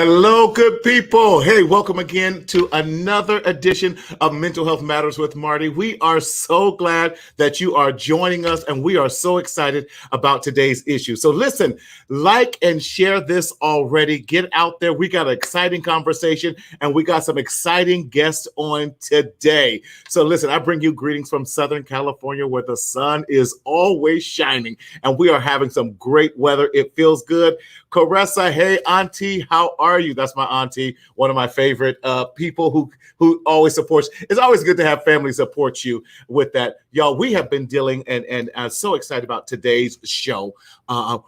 Hello, good people. Hey, welcome again to another edition of Mental Health Matters with Marty. We are so glad that you are joining us, and we are so excited about today's issue. So listen, like and share this already. Get out there. We got an exciting conversation, and we got some exciting guests on today. So listen, I bring you greetings from Southern California, where the sun is always shining, and we are having some great weather. It feels good. Caressa, hey, auntie, how are you? That's my auntie, one of my favorite people who always supports. It's always good to have family support you with that. Y'all, we have been dealing, and I'm so excited about today's show.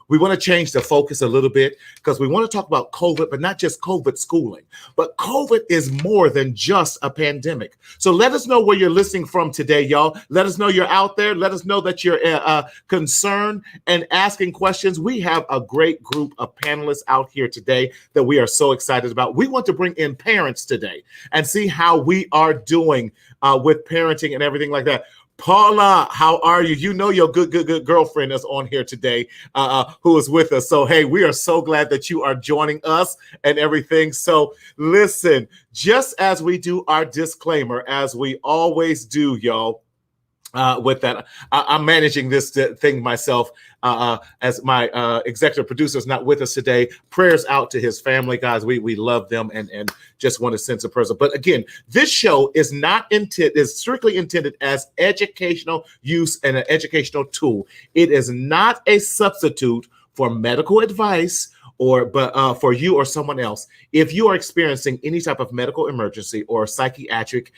We want to change the focus a little bit because we want to talk about COVID, but not just COVID schooling. But COVID is more than just a pandemic. So let us know where you're listening from today, y'all. Let us know you're out there. Let us know that you're concerned and asking questions. We have a great group of panelists out here today that we are so excited about. We want to bring in parents today and see how we are doing with parenting and everything like that. Paula, how are you? You know your good girlfriend is on here today, who is with us. So, hey, we are so glad that you are joining us and everything. So, listen, just as we do our disclaimer, as we always do, y'all, with that, I'm managing this thing myself as my executive producer is not with us today. Prayers out to his family, guys. We love them and just want to send some prayers. But again, this show is strictly intended as educational use and an educational tool. It is not a substitute for medical advice but for you or someone else. If you are experiencing any type of medical emergency or psychiatric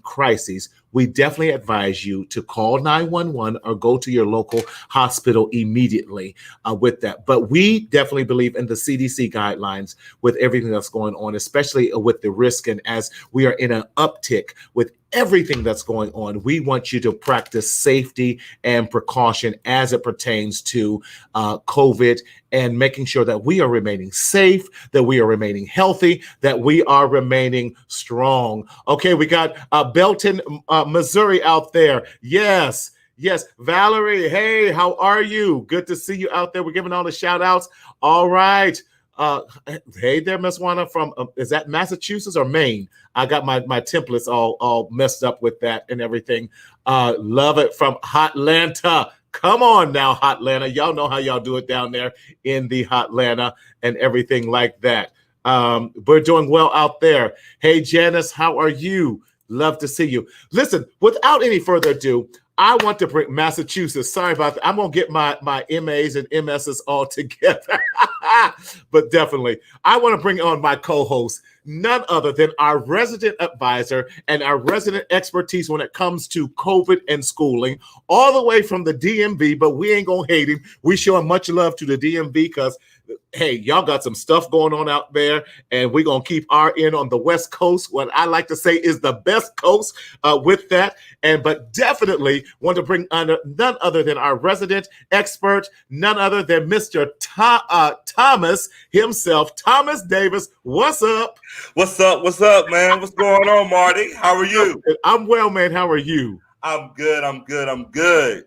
crises, we definitely advise you to call 911 or go to your local hospital immediately with that. But we definitely believe in the CDC guidelines with everything that's going on, especially with the risk. And as we are in an uptick with everything that's going on, we want you to practice safety and precaution as it pertains to COVID and making sure that we are remaining safe, that we are remaining healthy, that we are remaining strong. Okay, we got Belton, Missouri out there. Yes. Valerie, hey, how are you? Good to see you out there. We're giving all the shout outs. All right. Hey there, Miss Juana from, is that Massachusetts or Maine? I got my templates all messed up with that and everything. Love it from Hotlanta. Come on now, Hotlanta. Y'all know how y'all do it down there in the Hotlanta and everything like that. We're doing well out there. Hey, Janice, how are you? Love to see you. Listen, without any further ado, I want to bring Massachusetts. Sorry about that. I'm going to get my MAs and MSs all together. But definitely, I want to bring on my co-host, none other than our resident advisor and our resident expertise when it comes to COVID and schooling, all the way from the DMV, but we ain't going to hate him. We showing much love to the DMV because, hey, y'all got some stuff going on out there, and we're going to keep our end on the West Coast, what I like to say is the best coast with that. But definitely want to bring on none other than our resident expert, none other than Mr. Thomas himself, Thomas Davis. What's up? What's up, man? What's going on, Marty? How are you? I'm well, man. How are you? I'm good.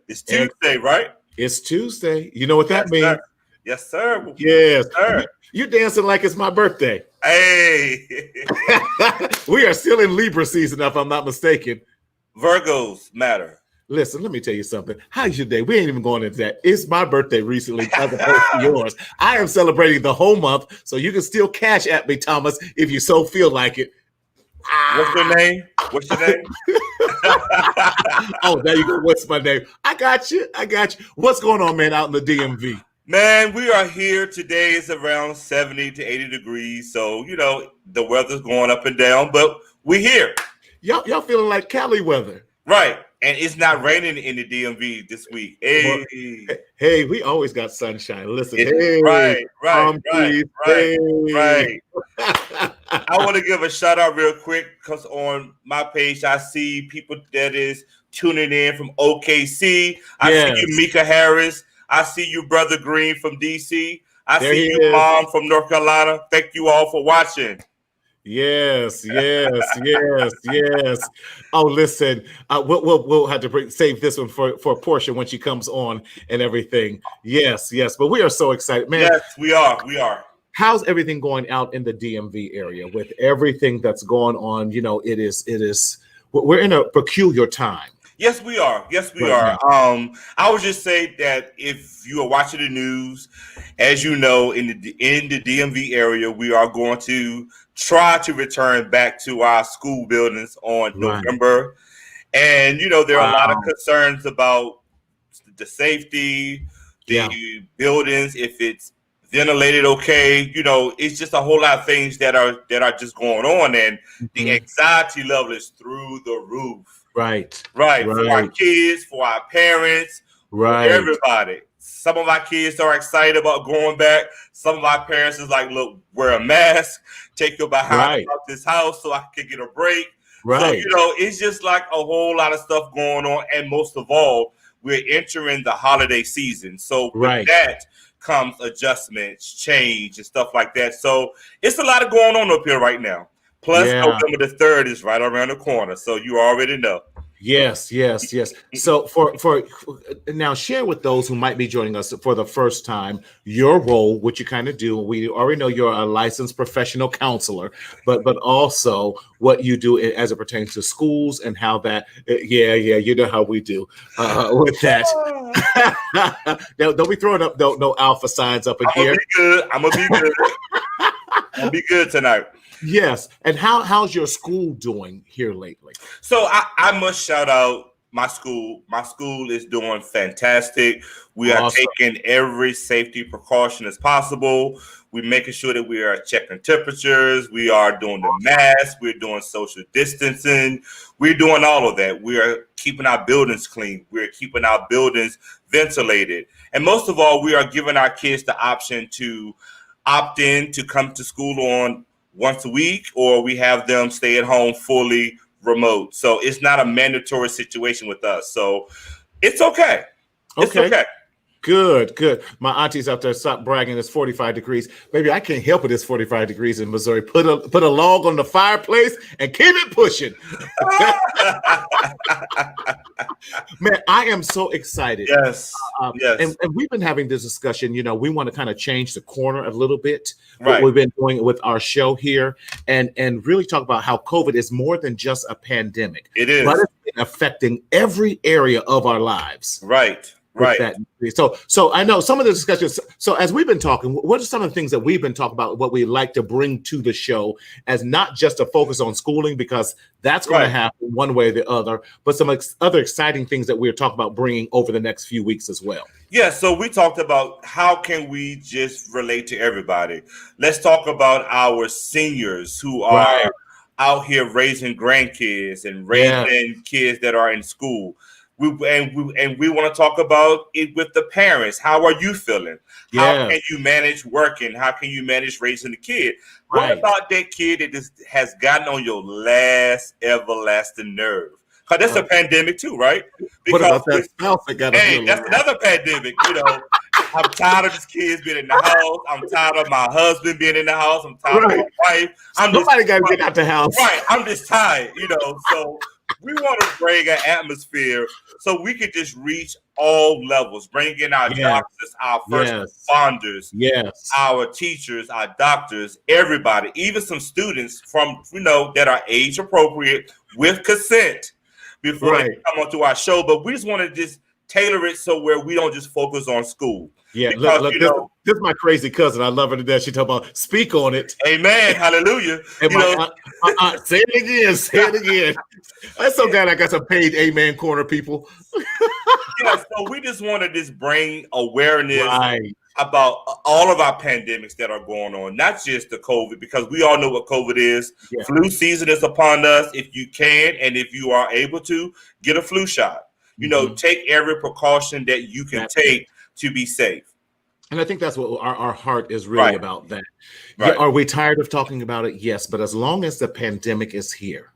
It's Tuesday, right? It's Tuesday. You know what that means? Sir. Yes, sir. Yes, sir. You're dancing like it's my birthday. Hey. We are still in Libra season, if I'm not mistaken. Virgos matter. Listen, let me tell you something. How's your day? We ain't even going into that. It's my birthday recently as opposed to yours. I am celebrating the whole month, so you can still cash at me, Thomas, if you so feel like it. What's your name? Oh, there you go. What's my name? I got you. What's going on, man, out in the DMV? Man, we are here today. It's around 70 to 80 degrees. So, the weather's going up and down, but we're here. Y'all feeling like Cali weather. Right. And it's not raining in the DMV this week. Hey. Well, hey, we always got sunshine. Listen, right. Hey. I want to give a shout out real quick because on my page, I see people that is tuning in from OKC. I see you, Mika Harris. I see you, Brother Green from DC. I see you, Mom from North Carolina. Thank you all for watching. Yes. Oh, listen, we'll have to save this one for a portion when she comes on and everything. Yes. But we are so excited, man. Yes, we are. how's everything going out in the DMV area with everything that's going on? You know, it is we're in a peculiar time. Yes, we are. Yes, we Right are. now. I would just say that if you are watching the news, as you know, in the DMV area, we are going to try to return back to our school buildings on Right. November. And you know, there are a lot of Wow. concerns about the safety, the buildings, if it's ventilated okay. You know, it's just a whole lot of things that are just going on, and the anxiety level is through the roof. Right. Right. For our kids, for our parents, for everybody. Some of our kids are excited about going back. Some of our parents is like, look, wear a mask, take your behind out this house so I can get a break. So, you know, it's just like a whole lot of stuff going on. And most of all, we're entering the holiday season. So with that comes adjustments, change, and stuff like that. So it's a lot of going on up here right now. Plus, November the 3rd is right around the corner. So you already know. Yes. So for now, share with those who might be joining us for the first time your role, what you kind of do. We already know you're a licensed professional counselor, but also what you do as it pertains to schools and how that. You know how we do with that. Don't be throwing up no alpha signs up in here. I'm gonna be good. I'll be good tonight. Yes. And how's your school doing here lately? So I must shout out my school. My school is doing fantastic. We are taking every safety precaution as possible. We're making sure that we are checking temperatures. We are doing the mask. We're doing social distancing. We're doing all of that. We are keeping our buildings clean. We're keeping our buildings ventilated. And most of all, we are giving our kids the option to opt in to come to school on once a week, or we have them stay at home fully remote. So it's not a mandatory situation with us. So it's okay. It's okay. Good. My auntie's up there. Stop bragging. It's 45 degrees. Maybe I can't help it. It's 45 degrees in Missouri. Put a log on the fireplace and keep it pushing. Man, I am so excited. Yes. And we've been having this discussion. You know, we want to kind of change the corner a little bit. What we've been doing with our show here, and really talk about how COVID is more than just a pandemic. It is. But it's been affecting every area of our lives. Right. That. So I know some of the discussions. So as we've been talking, what are some of the things that we've been talking about, what we like to bring to the show as not just a focus on schooling, because that's going to happen one way or the other, but some other exciting things that we're talking about bringing over the next few weeks as well. Yeah, so we talked about how can we just relate to everybody. Let's talk about our seniors who are out here raising grandkids and raising kids that are in school. We want to talk about it with the parents. How are you feeling? How can you manage working? How can you manage raising the kid? What about that kid that just has gotten on your last everlasting nerve? Because that's a pandemic too, right? Because what about that spouse that got that's another pandemic. You know, I'm tired of these kids being in the house. I'm tired of my husband being in the house. I'm tired of my wife. Somebody got to get out the house. Right. I'm just tired, you know. So we want to bring an atmosphere so we can just reach all levels, bring in our doctors, our first responders, our teachers, our doctors, everybody, even some students from, that are age appropriate with consent before they come onto our show. But we just want to just tailor it so where we don't just focus on school. Yeah, because, look, this is my crazy cousin. I love her to death. She talk about speak on it. Amen. Hallelujah. Say it again. I'm so glad I got some paid Amen Corner people. So we just want to just bring awareness about all of our pandemics that are going on, not just the COVID, because we all know what COVID is. Flu season is upon us. If you can and if you are able to, get a flu shot. Take every precaution that you can take to be safe. And I think that's what our heart is really about that. Are we tired of talking about it? Yes. But as long as the pandemic is here,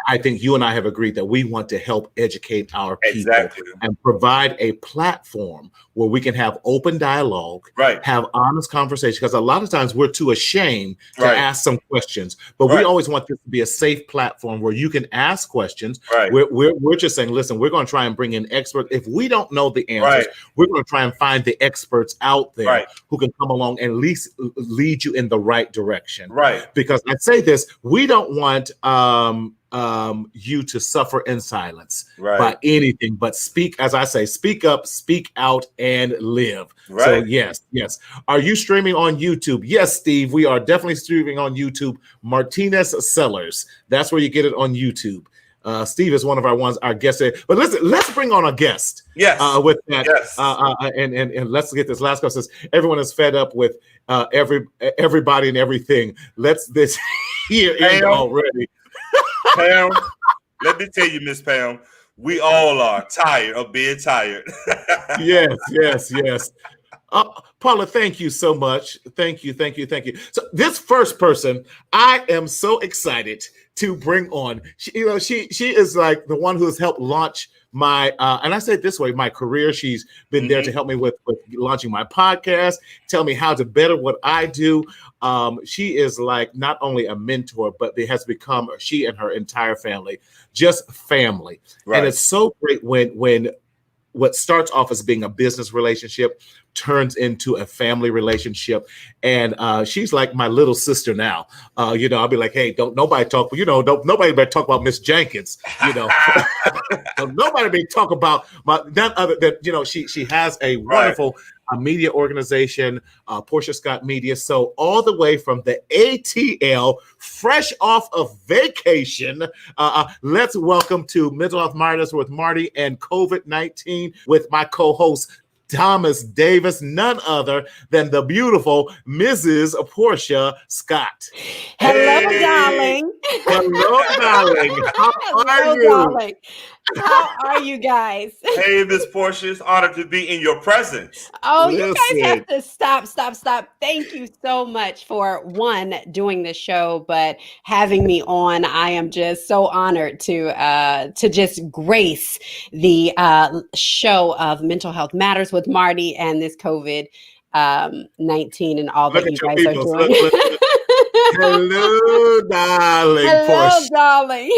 I think you and I have agreed that we want to help educate our people Exactly. and provide a platform where we can have open dialogue, Right. have honest conversation. Because a lot of times we're too ashamed to Right. ask some questions, but we always want this to be a safe platform where you can ask questions. Right. We're just saying, listen, we're going to try and bring in experts. If we don't know the answers, we're going to try and find the experts out there who can come along and at least lead you in the right direction. Right. Because I say this, we don't want you to suffer in silence by anything, but speak, as I say, speak up, speak out, and live. So yes. Are you streaming on YouTube? Yes, Steve, we are definitely streaming on YouTube. Martinez Sellers. That's where you get it on YouTube. Steve is one of our guests. But let's bring on a guest. Yes. With that. Yes. And let's get this last question. Everyone is fed up with everybody and everything. Let's here end already. Pam, let me tell you, Miss Pam, we all are tired of being tired. Yes. Paula, thank you so much. Thank you. So this first person, I am so excited to bring on. She is like the one who has helped launch my and I say it this way, my career. She's been there to help me with launching my podcast, tell me how to better what I do. She is like not only a mentor, but it has become, she and her entire family, just family. And it's so great when what starts off as being a business relationship turns into a family relationship. And she's like my little sister now. I'll be like, hey, don't nobody talk, nobody better talk about Miss Jenkins, Don't nobody be talk about none other than, she has a wonderful media organization, Portia Scott Media. So all the way from the ATL, fresh off of vacation, let's welcome to Mental Health Matters with Marty and COVID-19 with my co-host, Thomas Davis, none other than the beautiful Mrs. Portia Scott. Hello, darling. Hello, darling. How are you? Darling. How are you guys? Hey, Miss Portia, it's honored to be in your presence. Oh, you guys have to stop. Thank you so much for doing this show, but having me on. I am just so honored to just grace the show of Mental Health Matters with Marty and this COVID-19 and all that you guys are doing. Hello, darling. Hello, darling.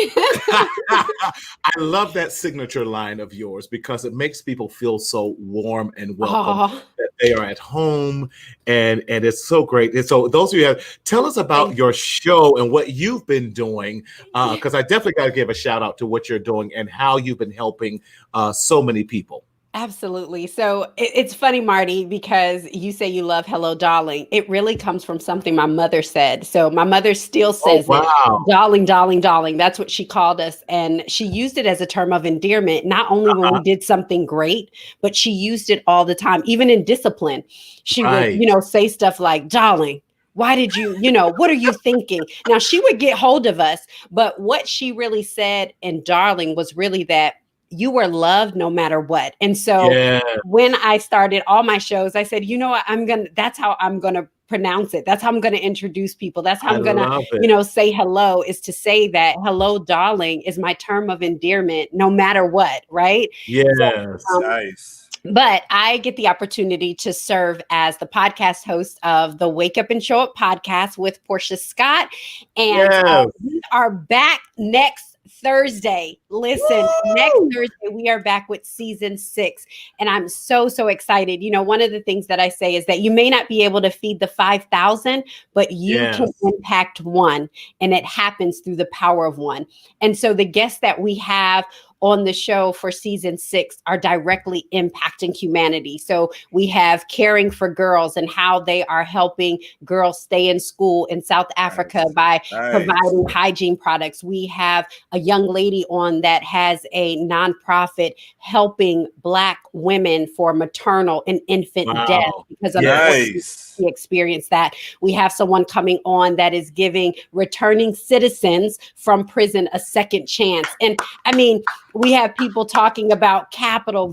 I love that signature line of yours because it makes people feel so warm and welcome that they are at home, and it's so great. And so those of you tell us about your show and what you've been doing, because I definitely got to give a shout out to what you're doing and how you've been helping so many people. Absolutely. So it's funny, Marty, because you say you love hello, darling. It really comes from something my mother said. So my mother still says it, darling, darling, darling. That's what she called us. And she used it as a term of endearment, not only when we did something great, but she used it all the time, even in discipline. She would, say stuff like, darling, why did you, what are you thinking? Now, she would get hold of us, but what she really said in darling was really that you were loved no matter what. And so when I started all my shows, I said, that's how I'm going to pronounce it. That's how I'm going to introduce people. That's how I'm going to, say hello, is to say that hello, darling, is my term of endearment, no matter what. Right. Yes. So, nice. But I get the opportunity to serve as the podcast host of the Wake Up and Show Up podcast with Portia Scott. And we are back next Thursday. Listen, next Thursday, we are back with season 6. And I'm so excited. One of the things that I say is that you may not be able to feed the 5,000, but you can impact one. And it happens through the power of one. And so the guests that we have on the show for season 6 are directly impacting humanity. So we have caring for girls and how they are helping girls stay in school in South Africa by providing hygiene products. We have a young lady on that has a nonprofit helping Black women for maternal and infant death because of the experience that. We have someone coming on that is giving returning citizens from prison a second chance. And I mean, we have people talking about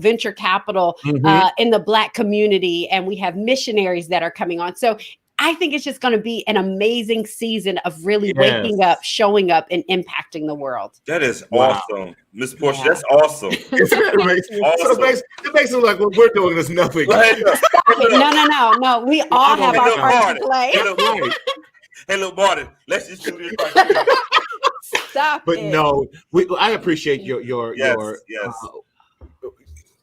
venture capital in the Black community, and we have missionaries that are coming on. So I think it's just going to be an amazing season of really waking up, showing up, and impacting the world. That is awesome. Miss Portia, that's awesome. It makes it look like what we're doing is nothing. No. We all have our part to play. Hey, look, Martin, let's just do this right here. Stop but it. No, I appreciate your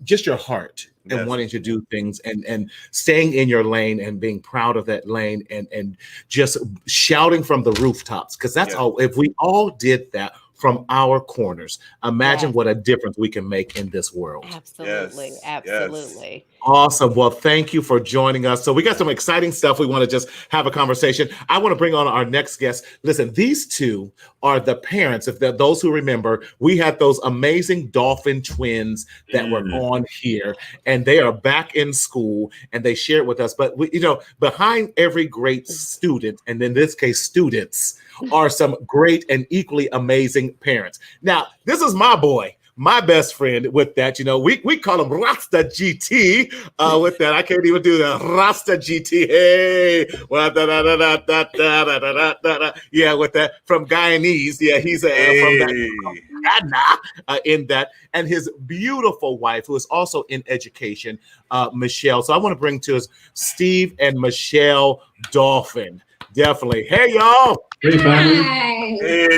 just your heart and wanting to do things and staying in your lane and being proud of that lane and just shouting from the rooftops, because that's all. If we all did that from our corners, imagine what a difference we can make in this world. Absolutely. Awesome. Well, thank you for joining us. So we got some exciting stuff. We want to just have a conversation. I want to bring on our next guest. Listen, these two are the parents. If those who remember, we had those amazing dolphin twins that were on here, and they are back in school, and they shared with us. But behind every great student, and in this case, students, are some great and equally amazing parents. Now, this is my boy, my best friend with that. We call him Rasta GT. With that, I can't even do the Rasta GT. Hey, yeah, with that from Guyanese. Yeah, he's from Ghana in that, and his beautiful wife, who is also in education, Michelle. So I want to bring to us Steve and Michelle Dolphin. Definitely. Hey, y'all. Hey, family. Hey.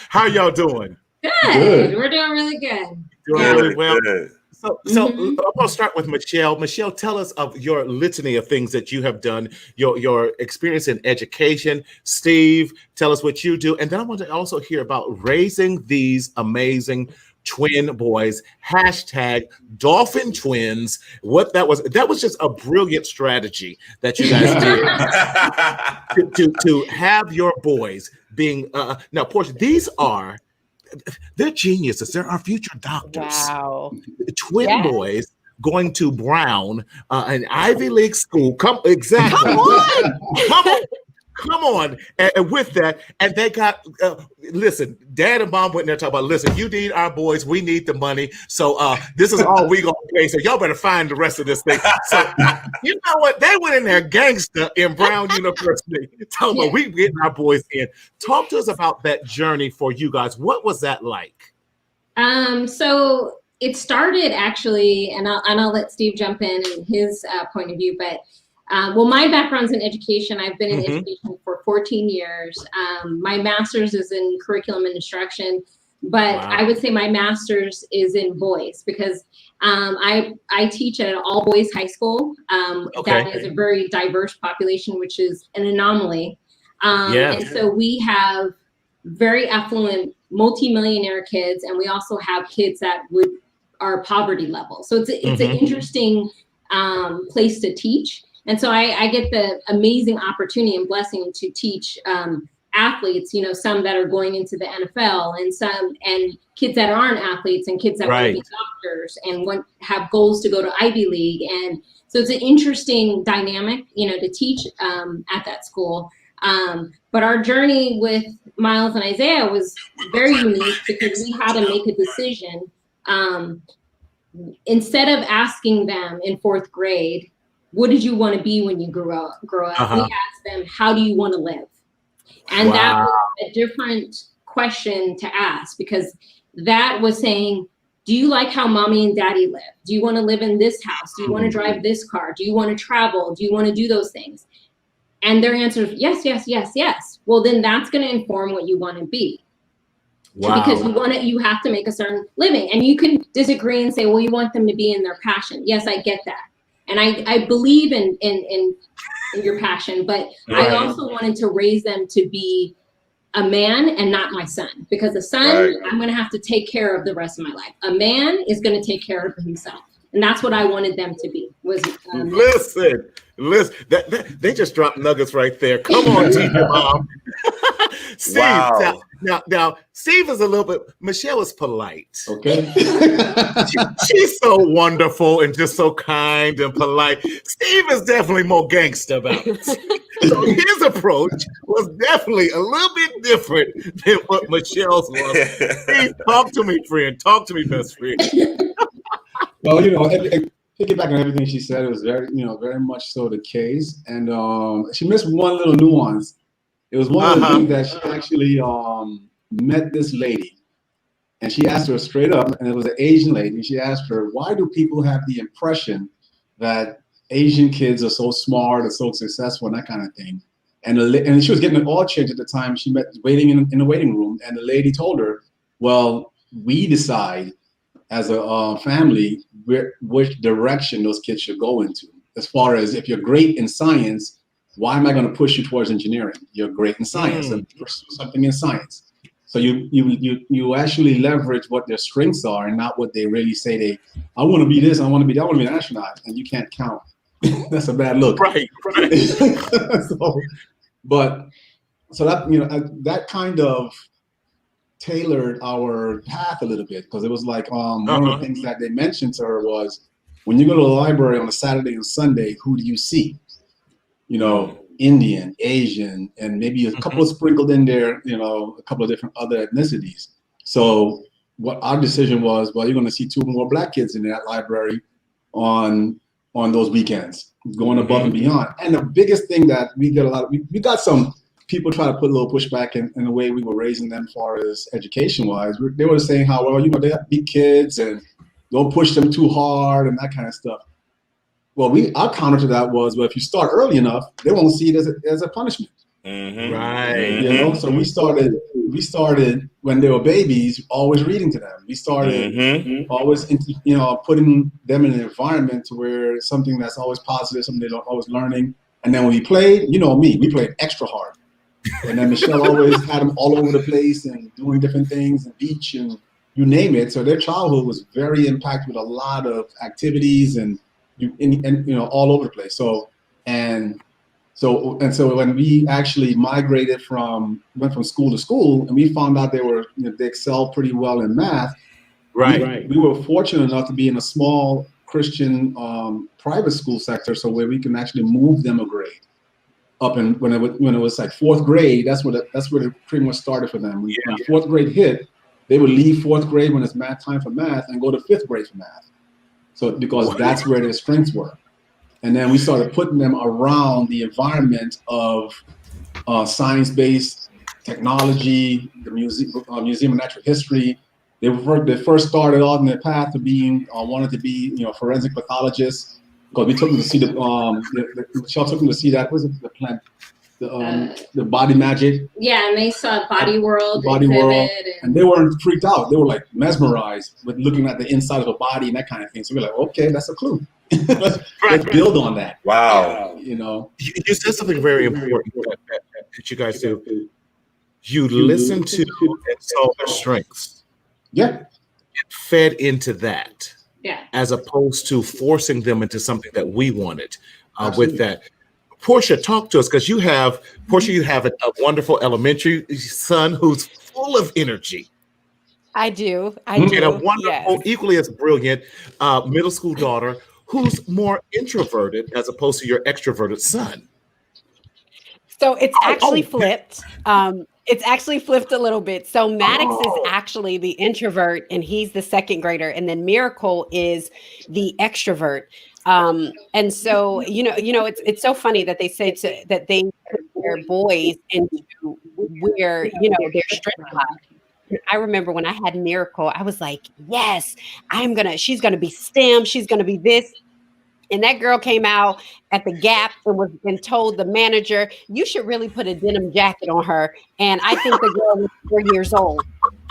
How y'all doing? Good. We're doing really good. Doing really well. Good. So I'm going to start with Michelle. Michelle, tell us of your litany of things that you have done, your experience in education. Steve, tell us what you do. And then I want to also hear about raising these amazing twin boys, #Dolphin Twins. That was just a brilliant strategy that you guys did to have your boys being now, Portia, they're geniuses. They're our future doctors. Wow. Twin boys going to Brown, an Ivy League school. Come on. And with that, and they got, listen, Dad and Mom went in there talking about, listen, you need our boys. We need the money. So this is all we going to pay. So y'all better find the rest of this thing. So you know what? They went in there gangster in Brown University talking about we getting our boys in. Talk to us about that journey for you guys. What was that like? So it started actually, and I'll let Steve jump in and his point of view, but my background's in education. I've been in education for 14 years. My master's is in curriculum and instruction, but I would say my master's is in boys because I teach at an all boys high school. That is a very diverse population, which is an anomaly. And so we have very affluent, multimillionaire kids, and we also have kids that are poverty level. So it's an interesting place to teach. And so I get the amazing opportunity and blessing to teach athletes, some that are going into the NFL and kids that aren't athletes and kids that want to be doctors and have goals to go to Ivy League. And so it's an interesting dynamic, to teach at that school. But our journey with Miles and Isaiah was very unique because we had to make a decision. Instead of asking them in 4th grade, what did you want to be when you grow up? We asked them, how do you want to live? And that was a different question to ask because that was saying, do you like how mommy and daddy live? Do you want to live in this house? Do you want to drive this car? Do you want to travel? Do you want to do those things? And their answer is yes, yes, yes, yes. Well, then that's going to inform what you want to be. Because you have to make a certain living. And you can disagree and say, well, you want them to be in their passion. Yes, I get that. And I believe in your passion, but I also wanted to raise them to be a man and not my son, because a son, I'm going to have to take care of the rest of my life. A man is going to take care of himself. And that's what I wanted them to be. Listen, they just dropped nuggets right there. Come on, teacher mom. Steve, now, Steve is a little bit, Michelle is polite. Okay. She's so wonderful and just so kind and polite. Steve is definitely more gangster about it. So his approach was definitely a little bit different than what Michelle's was. Steve, talk to me, friend. Talk to me, best friend. Well, piggyback on everything she said, it was very, very much so the case. And she missed one little nuance. It was one of the things that she actually met this lady. And she asked her straight up, and it was an Asian lady. She asked her, why do people have the impression that Asian kids are so smart or so successful and that kind of thing? And she was getting an all change at the time. She met waiting in the waiting room, and the lady told her, well, we decide as a family which direction those kids should go into. As far as if you're great in science, why am I going to push you towards engineering? You're great in science, and pursue something in science. So you actually leverage what their strengths are and not what they really say I want to be this, I want to be that, I want to be an astronaut, and you can't count. That's a bad look. Right. So that that kind of tailored our path a little bit, because it was like one of the things that they mentioned to her was, when you go to the library on a Saturday and Sunday, who do you see? Indian, Asian, and maybe a couple of sprinkled in there, a couple of different other ethnicities. So what our decision was, well, you're going to see 2 more Black kids in that library on those weekends, going above and beyond. And the biggest thing that we get we got some people try to put a little pushback in the way we were raising them as far as education-wise. They were saying how, well, they have to be kids and don't push them too hard and that kind of stuff. Well, our counter to that was, well, if you start early enough, they won't see it as a punishment. Right. So we started when they were babies, always reading to them. We started always, putting them in an environment to where something that's always positive, something they're always learning. And then when we played, we played extra hard. And then Michelle always had them all over the place and doing different things, and beach and you name it. So their childhood was very impacted with a lot of activities and all over the place. So when we actually went from school to school, and we found out they excelled pretty well in math. Right. We were fortunate enough to be in a small Christian private school sector, so where we can actually move them a grade up. And when it was like 4th grade, that's where it pretty much started for them. When 4th grade hit, they would leave 4th grade when it's time for math and go to 5th grade for math. So because that's where their strengths were. And then we started putting them around the environment of science-based technology, the Museum of Natural History. They first started off in their path to being wanted to be forensic pathologists, because we took them to see Michelle took them to see that, was it the plant, the body magic. Yeah, and they saw Body World. And they weren't freaked out. They were like mesmerized with looking at the inside of a body and that kind of thing. So we're like, okay, that's a clue. let's build on that. Wow. You said something very important that you guys do. You listen to and saw their strengths. Yeah. And fed into that. Yeah. As opposed to forcing them into something that we wanted with that. Portia, talk to us, because you have a wonderful elementary son who's full of energy. I do. And a wonderful, equally as brilliant middle school daughter who's more introverted as opposed to your extroverted son. So it's actually flipped. It's actually flipped a little bit. So Maddox is actually the introvert, and he's the 2nd grader, and then Miracle is the extrovert. And so it's so funny that they say that they put their boys into where their strength lies. I remember when I had Miracle, I was like, yes, she's gonna be STEM, she's gonna be this. And that girl came out at the Gap and told the manager, you should really put a denim jacket on her. And I think the girl was 4 years old.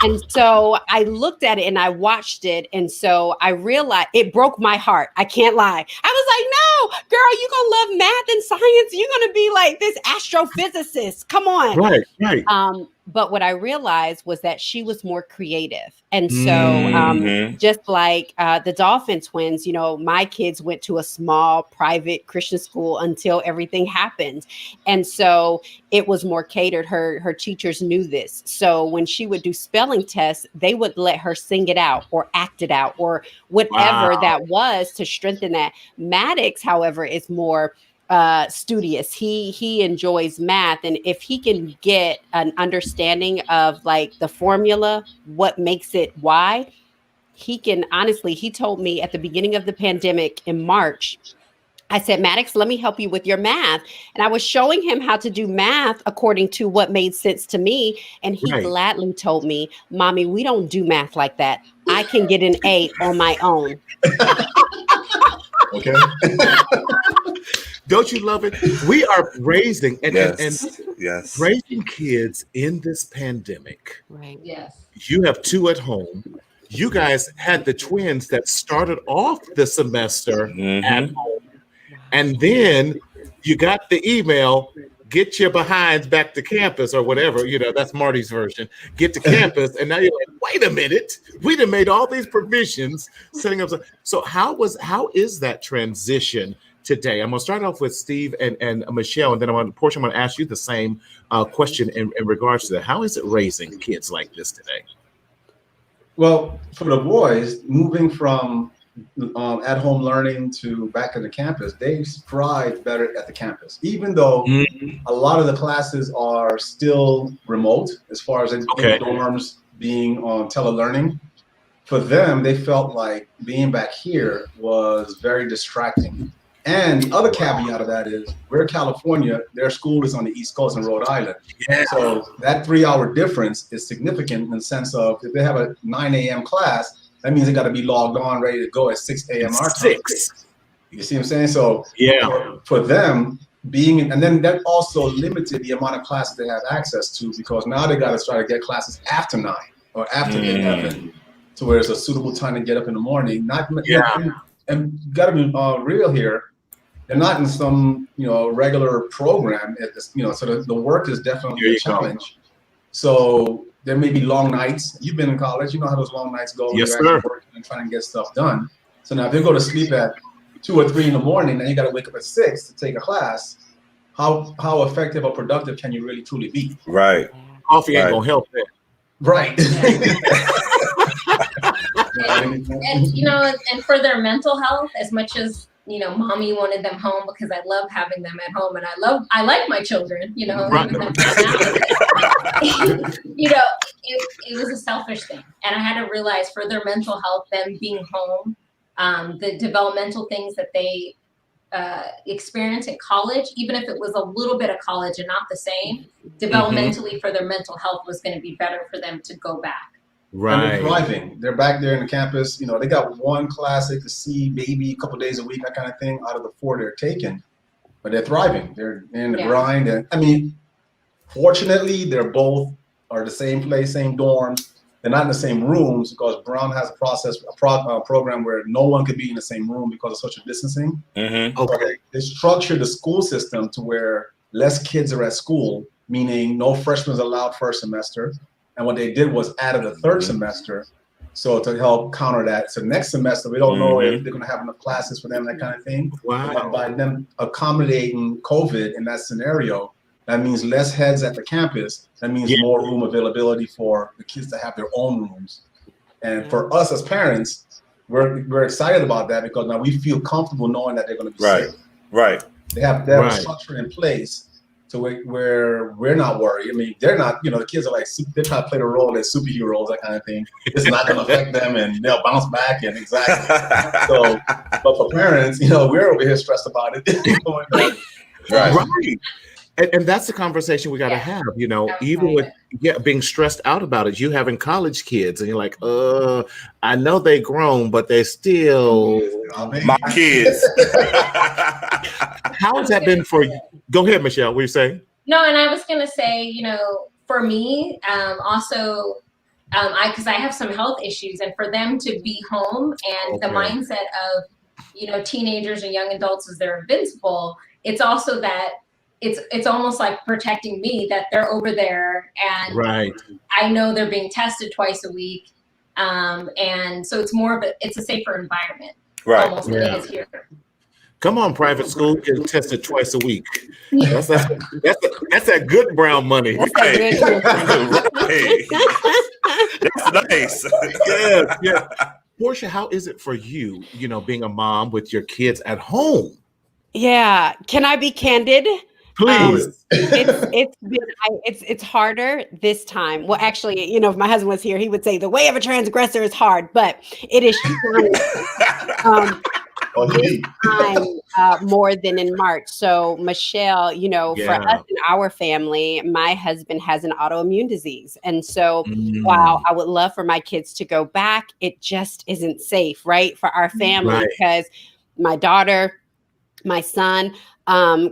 And so I looked at it and I watched it. And so I realized it broke my heart. I can't lie. I was like, no, girl, you're going to love math and science. You're going to be like this astrophysicist. Come on. Right. But what I realized was that she was more creative. And so just like the Dolphin twins, my kids went to a small private Christian school until everything happened. And so it was more catered. Her teachers knew this. So when she would do spelling tests, they would let her sing it out or act it out or whatever that was to strengthen that. Maddox, however, is more studious. He enjoys math, and if he can get an understanding of like the formula, what makes it why, he can honestly, he told me at the beginning of the pandemic in March, I said, Maddox, let me help you with your math. And I was showing him how to do math according to what made sense to me. And he gladly told me, Mommy, we don't do math like that. I can get an A on my own. Okay. Don't you love it? We are raising and yes. raising kids in this pandemic. Right. Yes. You have two at home. You guys had the twins that started off the semester at home. And then you got the email, get your behinds back to campus or whatever, that's Marty's version, get to campus. And now you're like, wait a minute, we done made all these provisions setting up. So how is that transition today? I'm gonna start off with Steve and Michelle, and then Portia, I'm gonna ask you the same question in regards to that. How is it raising kids like this today? Well, for the boys, moving from at-home learning to back in the campus, they thrive better at the campus, even though a lot of the classes are still remote as far as in dorms being on telelearning. For them, they felt like being back here was very distracting. And the other caveat of that is we're California, their school is on the East Coast in Rhode Island. Yeah. So that 3-hour difference is significant in the sense of if they have a 9 a.m. class, that means they got to be logged on, ready to go at 6 a.m. our time. You see what I'm saying? So for them, and then that also limited the amount of classes they have access to, because now they got to try to get classes after 9 or after 11, to where it's a suitable time to get up in the morning. And you got to be real here. They're not in some regular program. So the work is definitely a challenge. So there may be long nights. You've been in college. You know how those long nights go. Yes, when you're actually working and trying to get stuff done. So now if they go to sleep at 2 or 3 in the morning, then you got to wake up at 6 to take a class. How effective or productive can you really truly be? Right. Coffee ain't gonna help that. Right. and for their mental health, as much as mommy wanted them home, because I love having them at home, and I like my children, Right. It was a selfish thing, and I had to realize for their mental health, them being home, the developmental things that they experience in college, even if it was a little bit of college and not the same, developmentally for their mental health was going to be better for them to go back. Right. And they're thriving. They're back there in the campus. They got one class they could see maybe a couple of days a week, that kind of thing, out of the 4 they're taking. But they're thriving. They're in the grind. And fortunately, they're both are the same place, same dorms. They're not in the same rooms, because Brown has a program where no one could be in the same room because of social distancing. Okay. They structured the school system to where less kids are at school, meaning no freshmen allowed first semester. And what they did was added a 3rd semester, so to help counter that. So next semester, we don't know if they're going to have enough classes for them, that kind of thing. Wow. But by them accommodating COVID in that scenario, that means less heads at the campus. That means more room availability for the kids to have their own rooms. And for us as parents, we're excited about that, because now we feel comfortable knowing that they're going to be safe. Right. They have a structure in place to where we're not worried. They're not, the kids are like, they're trying to play the role as superheroes, that kind of thing. It's not going to affect them, and they'll bounce back, and So, but for parents, we're over here stressed about it. Right. And that's the conversation we got to have, even with being stressed out about it. You having college kids, and you're like, I know they grown, but they're still my kids. How has that been for you? Go ahead, Michelle. What are you saying? No, and I was going to say, for me, also, because I have some health issues, and for them to be home and the mindset of, teenagers and young adults as they're invincible, it's also that it's almost like protecting me, that they're over there, and I know they're being tested twice a week. And so it's more of it's a safer environment. Almost than it is here. Come on, private school, get tested twice a week. That's that good brown money. Right. That's nice. Yeah. Portia, how is it for you, being a mom with your kids at home? Yeah. Can I be candid? Please. It's harder this time. Well, actually, if my husband was here, he would say the way of a transgressor is hard, but it is this time more than in March. So Michelle, for us in our family, my husband has an autoimmune disease. And so while I would love for my kids to go back, it just isn't safe, right? For our family, because my daughter, my son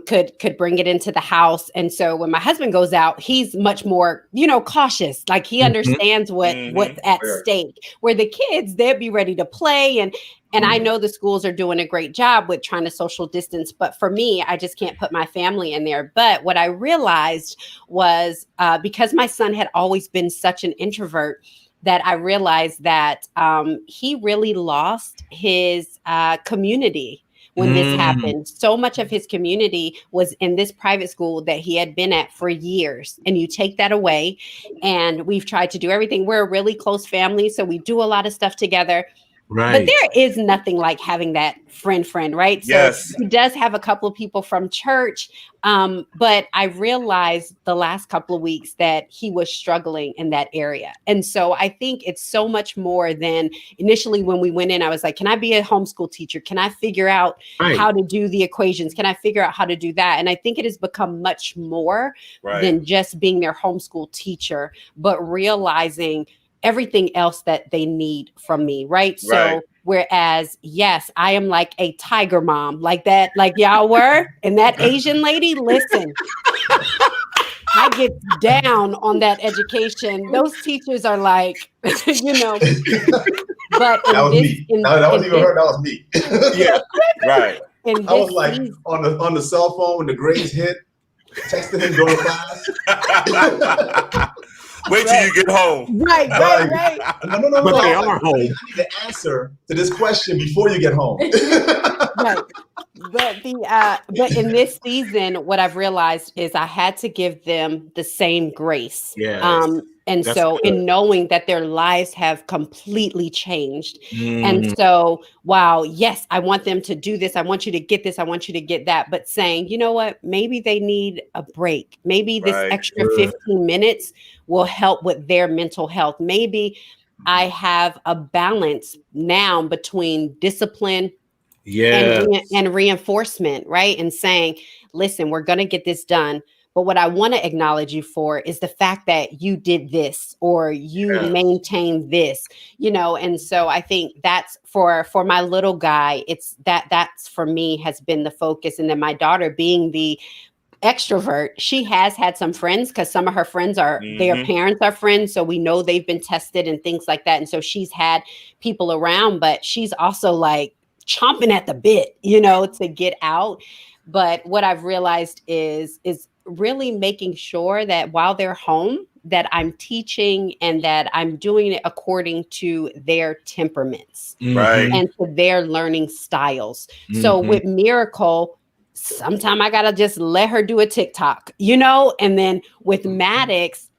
could bring it into the house. And so when my husband goes out, he's much more, cautious. Like he understands what's at stake. Where the kids, they'd be ready to play. And I know the schools are doing a great job with trying to social distance. But for me, I just can't put my family in there. But what I realized was because my son had always been such an introvert, that I realized that he really lost his community when this happened. So much of his community was in this private school that he had been at for years. And you take that away, and we've tried to do everything. We're a really close family, so we do a lot of stuff together. Right. But there is nothing like having that friend, right? Yes. So he does have a couple of people from church. But I realized the last couple of weeks that he was struggling in that area. And so I think it's so much more than initially when we went in, I was like, can I be a homeschool teacher? Can I figure out how to do the equations? Can I figure out how to do that? And I think it has become much more than just being their homeschool teacher, but realizing everything else that they need from me, right? So whereas, yes, I am like a tiger mom, like that, like y'all were, and that Asian lady, listen, I get down on that education. Those teachers are like, but that was me. That was me. Yeah, right. I was like on the cell phone when the grades hit, texting him during class. Wait till you get home. Right. No. But they are home. I need the answer to this question before you get home. Right. But in this season, what I've realized is I had to give them the same grace. Yes. And That's so good. in knowing that their lives have completely changed. And so, wow, yes, I want them to do this. I want you to get this. I want you to get that. But saying, you know what, maybe they need a break. Maybe this extra 15 minutes will help with their mental health. Maybe I have a balance now between discipline and reinforcement, right? And saying, listen, we're going to get this done. But what I want to acknowledge you for is the fact that you did this or you maintained this, and so I think that's for my little guy, it's that's for me has been the focus. And then my daughter being the extrovert, she has had some friends because some of her friends are their parents are friends. So we know they've been tested and things like that. And so she's had people around, but she's also like chomping at the bit, to get out. But what I've realized is really making sure that while they're home, that I'm teaching and that I'm doing it according to their temperaments and to their learning styles. So with Miracle, sometimes I got to just let her do a TikTok, and then with Maddox,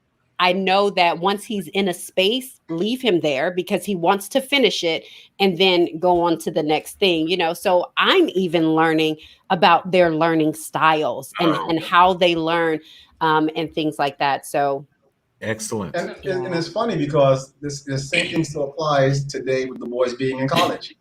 I know that once he's in a space, leave him there because he wants to finish it and then go on to the next thing, So I'm even learning about their learning styles and how they learn and things like that. So excellent. And it's funny because this same thing still applies today with the boys being in college.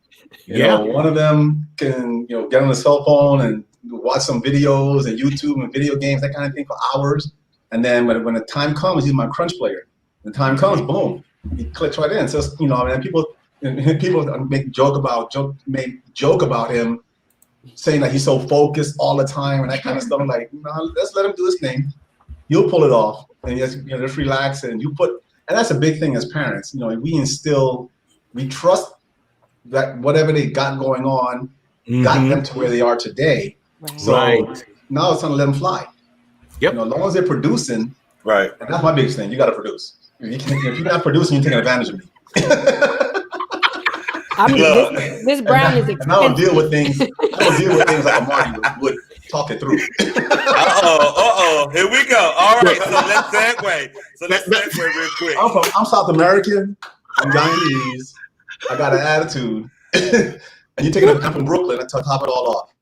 One of them can, get on the cell phone and watch some videos and YouTube and video games, that kind of thing for hours. And then when the time comes, he's my crunch player. The time comes, boom, he clicks right in. So and people make joke about him saying that he's so focused all the time and that kind of stuff. I'm like, no, let's let him do his thing. You'll pull it off and just relax and and that's a big thing as parents. We trust that whatever they got going on got them to where they are today. Right. So now it's time to let them fly. Yep. As long as they're producing, right. And that's my biggest thing. You got to produce. If you're not producing, you're taking advantage of me. I mean, this brown is expensive. And I don't deal with things like a Marty would talk it through. Here we go. All right, so let's segue. Real quick. I'm South American. I'm Guyanese. I got an attitude. And you're taking I'm from Brooklyn to top it all off.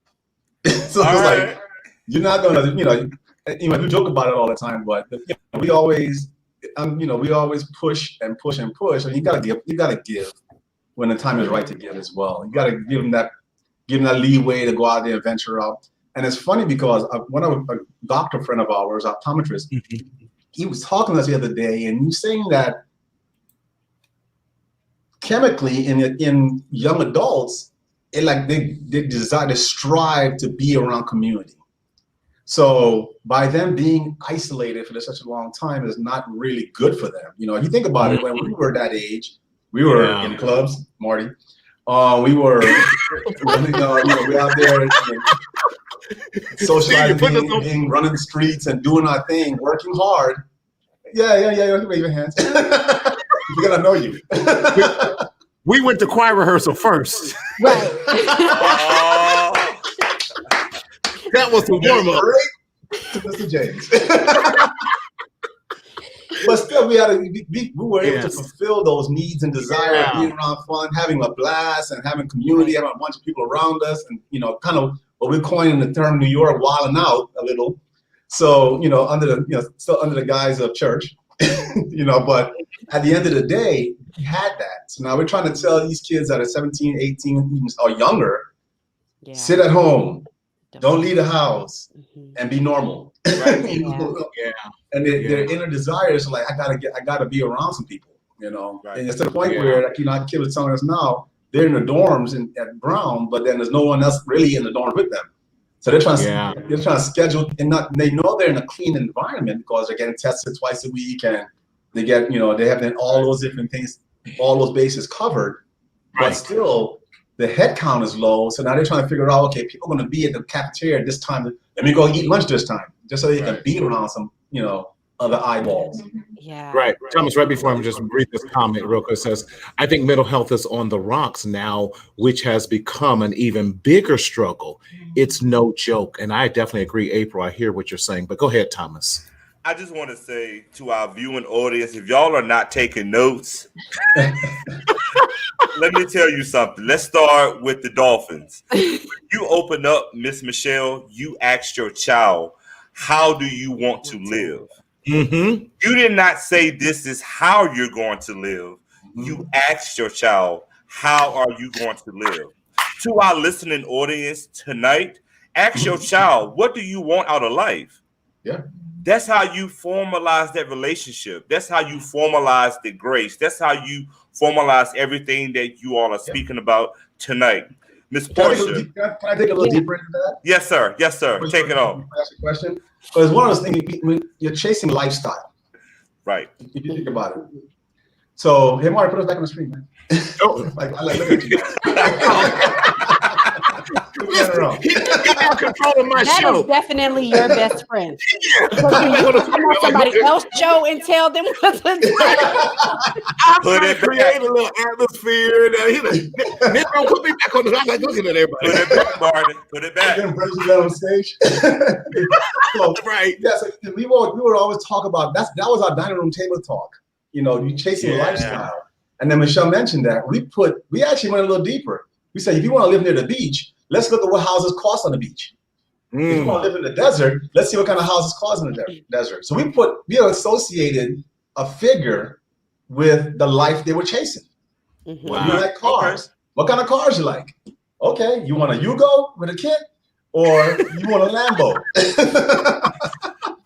So all it's right. like, you're not gonna, we joke about it all the time, but we always, we always push and push and push, and you gotta give when the time is right to give as well. You gotta give them that leeway to go out there and venture out. And it's funny because one of a doctor friend of ours, optometrist, he was talking to us the other day, and he was saying that chemically in young adults, they desire to strive to be around community. So by them being isolated for such a long time is not really good for them. If you think about it, when we were that age, we were in clubs, Marty. We were, we out there socializing, running the streets and doing our thing, working hard. Yeah. Wave your hands. We're gonna know you. We went to choir rehearsal first. Right. That was the warm up. Mr. James. But still, we were able to fulfill those needs and desire of being around fun, having a blast, and having community, having a bunch of people around us, and kind of what we're coining the term New York wilding out a little. So still under the guise of church, But at the end of the day, we had that. So now we're trying to tell these kids that are 17, 18, or younger, sit at home. Don't leave the house and be normal. Right? And their inner desire is like, I gotta be around some people, Right. And it's to the point where, our kids are telling us now, they're in the dorms at Brown, but then there's no one else really in the dorms with them. So they're trying to schedule, and they know they're in a clean environment because they're getting tested twice a week, and they get, they have all those different things, all those bases covered, but still, the head count is low, so now they're trying to figure out, okay, people are going to be at the cafeteria at this time. Let me go eat lunch this time, just so they can be around some, other eyeballs. Yeah. Right. Thomas, right before I'm just read this comment real quick, it says, I think mental health is on the rocks now, which has become an even bigger struggle. It's no joke. And I definitely agree, April. I hear what you're saying, but go ahead, Thomas. I just want to say to our viewing audience, if y'all are not taking notes, let me tell you something. Let's start with the Dolphins. When you open up, Miss Michelle, you asked your child, how do you want to live? Mm-hmm. You did not say this is how you're going to live. You asked your child, how are you going to live? To our listening audience tonight, ask your child, what do you want out of life? Yeah. That's how you formalize that relationship. That's how you formalize the grace. That's how you formalize everything that you all are speaking about tonight. Miss Portia. Can I take a little deeper into that? Yes, sir. Yes, sir. Take it on. Ask a question. Because one of those things, when you're chasing lifestyle. Right. If you think about it. So, hey, Mark, put us back on the screen, man. Look at you. He got control of my that show. That is definitely your best friend. Come on somebody else's show and tell them what to do. I'm trying to create a little atmosphere. Nick, put me back on the. I'm like looking at everybody. Put it back, Martin. Put it back. Bring you down on stage. Right. Yeah. So we would always talk about that was our dining room table talk. You chasing a lifestyle. And then Michelle mentioned that we actually went a little deeper. We said, if you want to live near the beach, let's look at what houses cost on the beach. If you want to live in the desert, let's see what kind of houses cost in the desert. So we associated a figure with the life they were chasing. Mm-hmm. Wow. You like cars. Okay. What kind of cars you like? Okay, you want a Yugo with a kid, or you want a Lambo?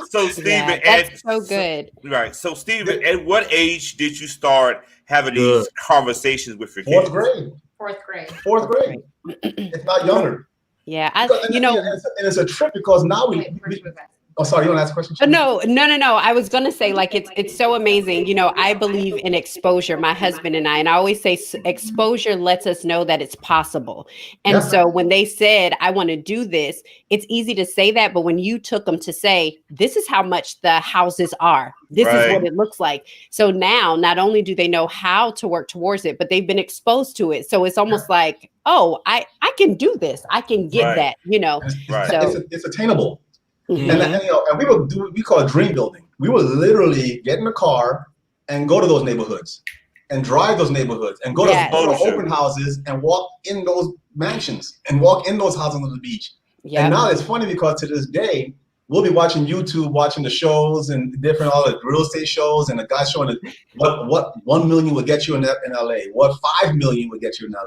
So, Stephen, that's so good. Right. So, Stephen, at what age did you start having these conversations with your kids? Fourth grade. Fourth grade. If not younger. Yeah. And it's a trip because now oh, sorry, you want to ask a question? No. I was going to say, like, it's so amazing. I believe in exposure, my husband and I always say exposure lets us know that it's possible. And so when they said, I want to do this, it's easy to say that. But when you took them to say, this is how much the houses are, this is what it looks like. So now not only do they know how to work towards it, but they've been exposed to it. So it's almost like, oh, I can do this. I can get that, So it's attainable. Mm-hmm. And we call it dream building. We will literally get in the car and go to those neighborhoods and drive those neighborhoods and go to open houses and walk in those mansions and walk in those houses on the beach Yeah. And now it's funny because to this day, we'll be watching YouTube, watching the shows and different all the real estate shows, and the guy showing what 1 million would get you in LA, what 5 million would get you in LA.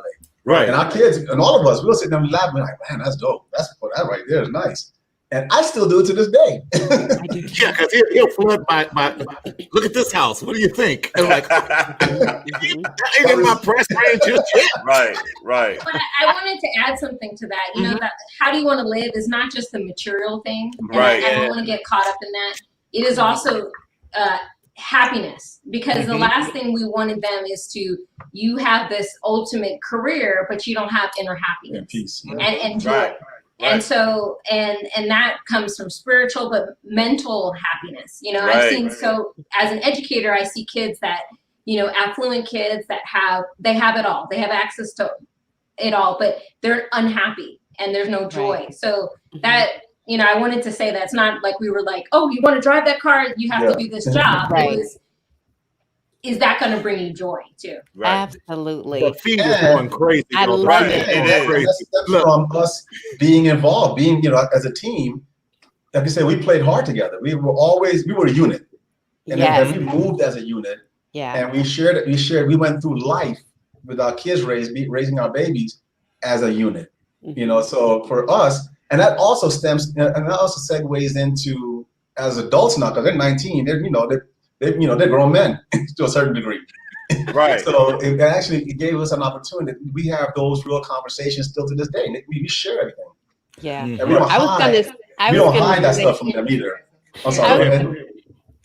Right. And our kids and all of us, we'll sit down and laugh and be like, man, that's dope. That right there is nice. And I still do it to this day. Yeah, because he'll flood my look at this house. What do you think? And like, that ain't in my price range just yet. Right. But I wanted to add something to that. You know, that how do you want to live is not just the material thing. And I don't want to get caught up in that. It is also happiness, because the last thing we wanted them is you have this ultimate career, but you don't have inner happiness and peace and joy. Right. And so, and that comes from spiritual, but mental happiness. You know, I've seen, so as an educator, I see kids that, you know, affluent kids that they have it all. They have access to it all, but they're unhappy and there's no joy. So that, you know, I wanted to say that it's not like we were like, oh, you want to drive that car, you have to do this job. It was, is that going to bring you joy too? Absolutely. The feed is going crazy. I love it. That's from us being involved, being, you know, as a team. Like I said, we played hard together. We were a unit. And then we moved as a unit. Yeah. And we went through life with our kids raising our babies as a unit. You know, so for us, and that also segues into as adults now, because they're 19, they're grown men to a certain degree. Right. So it gave us an opportunity. We have those real conversations still to this day. We share everything. Yeah. And we don't hide that stuff from them either. I'm sorry.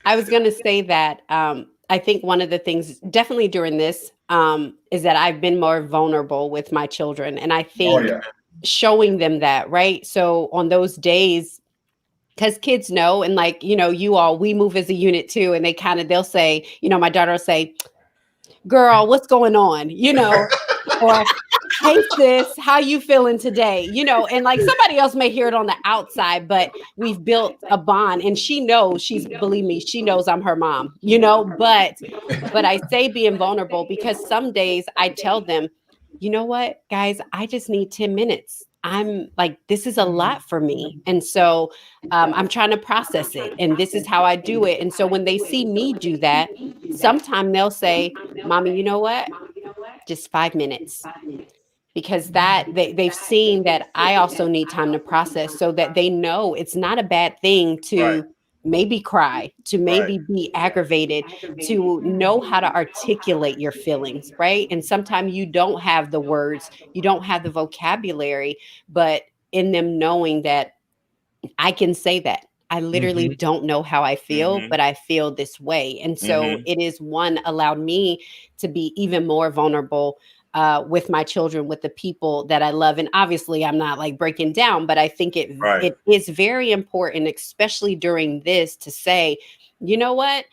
I was going to say that I think one of the things definitely during this is that I've been more vulnerable with my children. And I think showing them that, right? So on those days, because kids know, and like, you know, we move as a unit too. And they'll say, you know, my daughter will say, girl, what's going on? You know, or hey sis, how you feeling today? You know, and like somebody else may hear it on the outside, but we've built a bond, and she knows, believe me, she knows I'm her mom, you know, but I say being vulnerable because some days I tell them, you know what, guys, I just need 10 minutes. I'm like, this is a lot for me. And so I'm trying to process it. And this is how I do it. And so when they see me do that, sometime they'll say, Mommy, you know what? Just 5 minutes. Because they've seen that I also need time to process, so that they know it's not a bad thing to maybe cry, to maybe be aggravated, to know how to articulate your feelings, right? And sometimes you don't have the words, you don't have the vocabulary, but in them knowing that I can say that. I literally don't know how I feel, but I feel this way. And so it is allowed me to be even more vulnerable with my children, with the people that I love. And obviously I'm not like breaking down, but I think it is very important, especially during this, to say, you know what?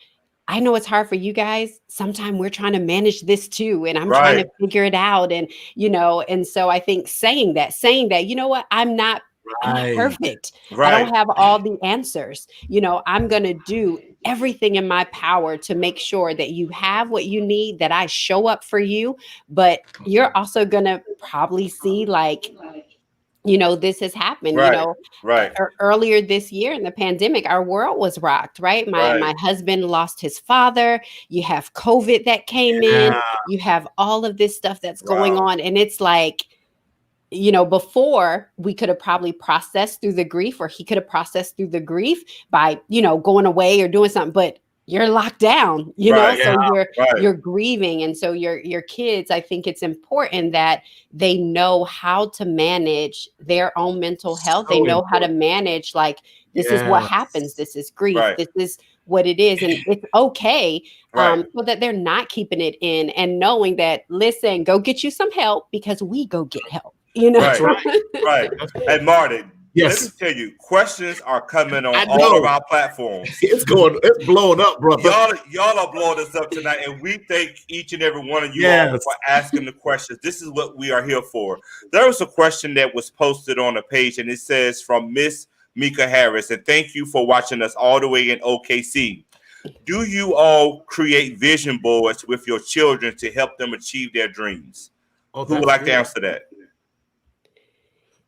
I know it's hard for you guys. Sometimes we're trying to manage this too. And I'm trying to figure it out. And, you know, and so I think saying that, you know what? I'm not perfect. I don't have all the answers. You know, I'm going to do everything in my power to make sure that you have what you need, that I show up for you. But you're also going to probably see, like, you know, this has happened, you know, earlier this year in the pandemic, our world was rocked, right? My husband lost his father. You have COVID that came in. You have all of this stuff that's going on. And it's like, you know, before we could have probably processed through the grief, or he could have processed through the grief by, you know, going away or doing something, but you're locked down, you know, so you're grieving. And so your kids, I think it's important that they know how to manage their own mental health. They know how to manage, like, this is what happens. This is grief. This is what it is. And it's okay. So that they're not keeping it in, and knowing that, listen, go get you some help, because we go get help. You know, right. And Marty, let me tell you, questions are coming on all of our platforms. It's blowing up, brother. Y'all are blowing us up tonight, and we thank each and every one of you all for asking the questions. This is what we are here for. There was a question that was posted on the page, and it says, from Miss Mika Harris, and thank you for watching us all the way in OKC. Do you all create vision boards with your children to help them achieve their dreams? Who would like to answer that?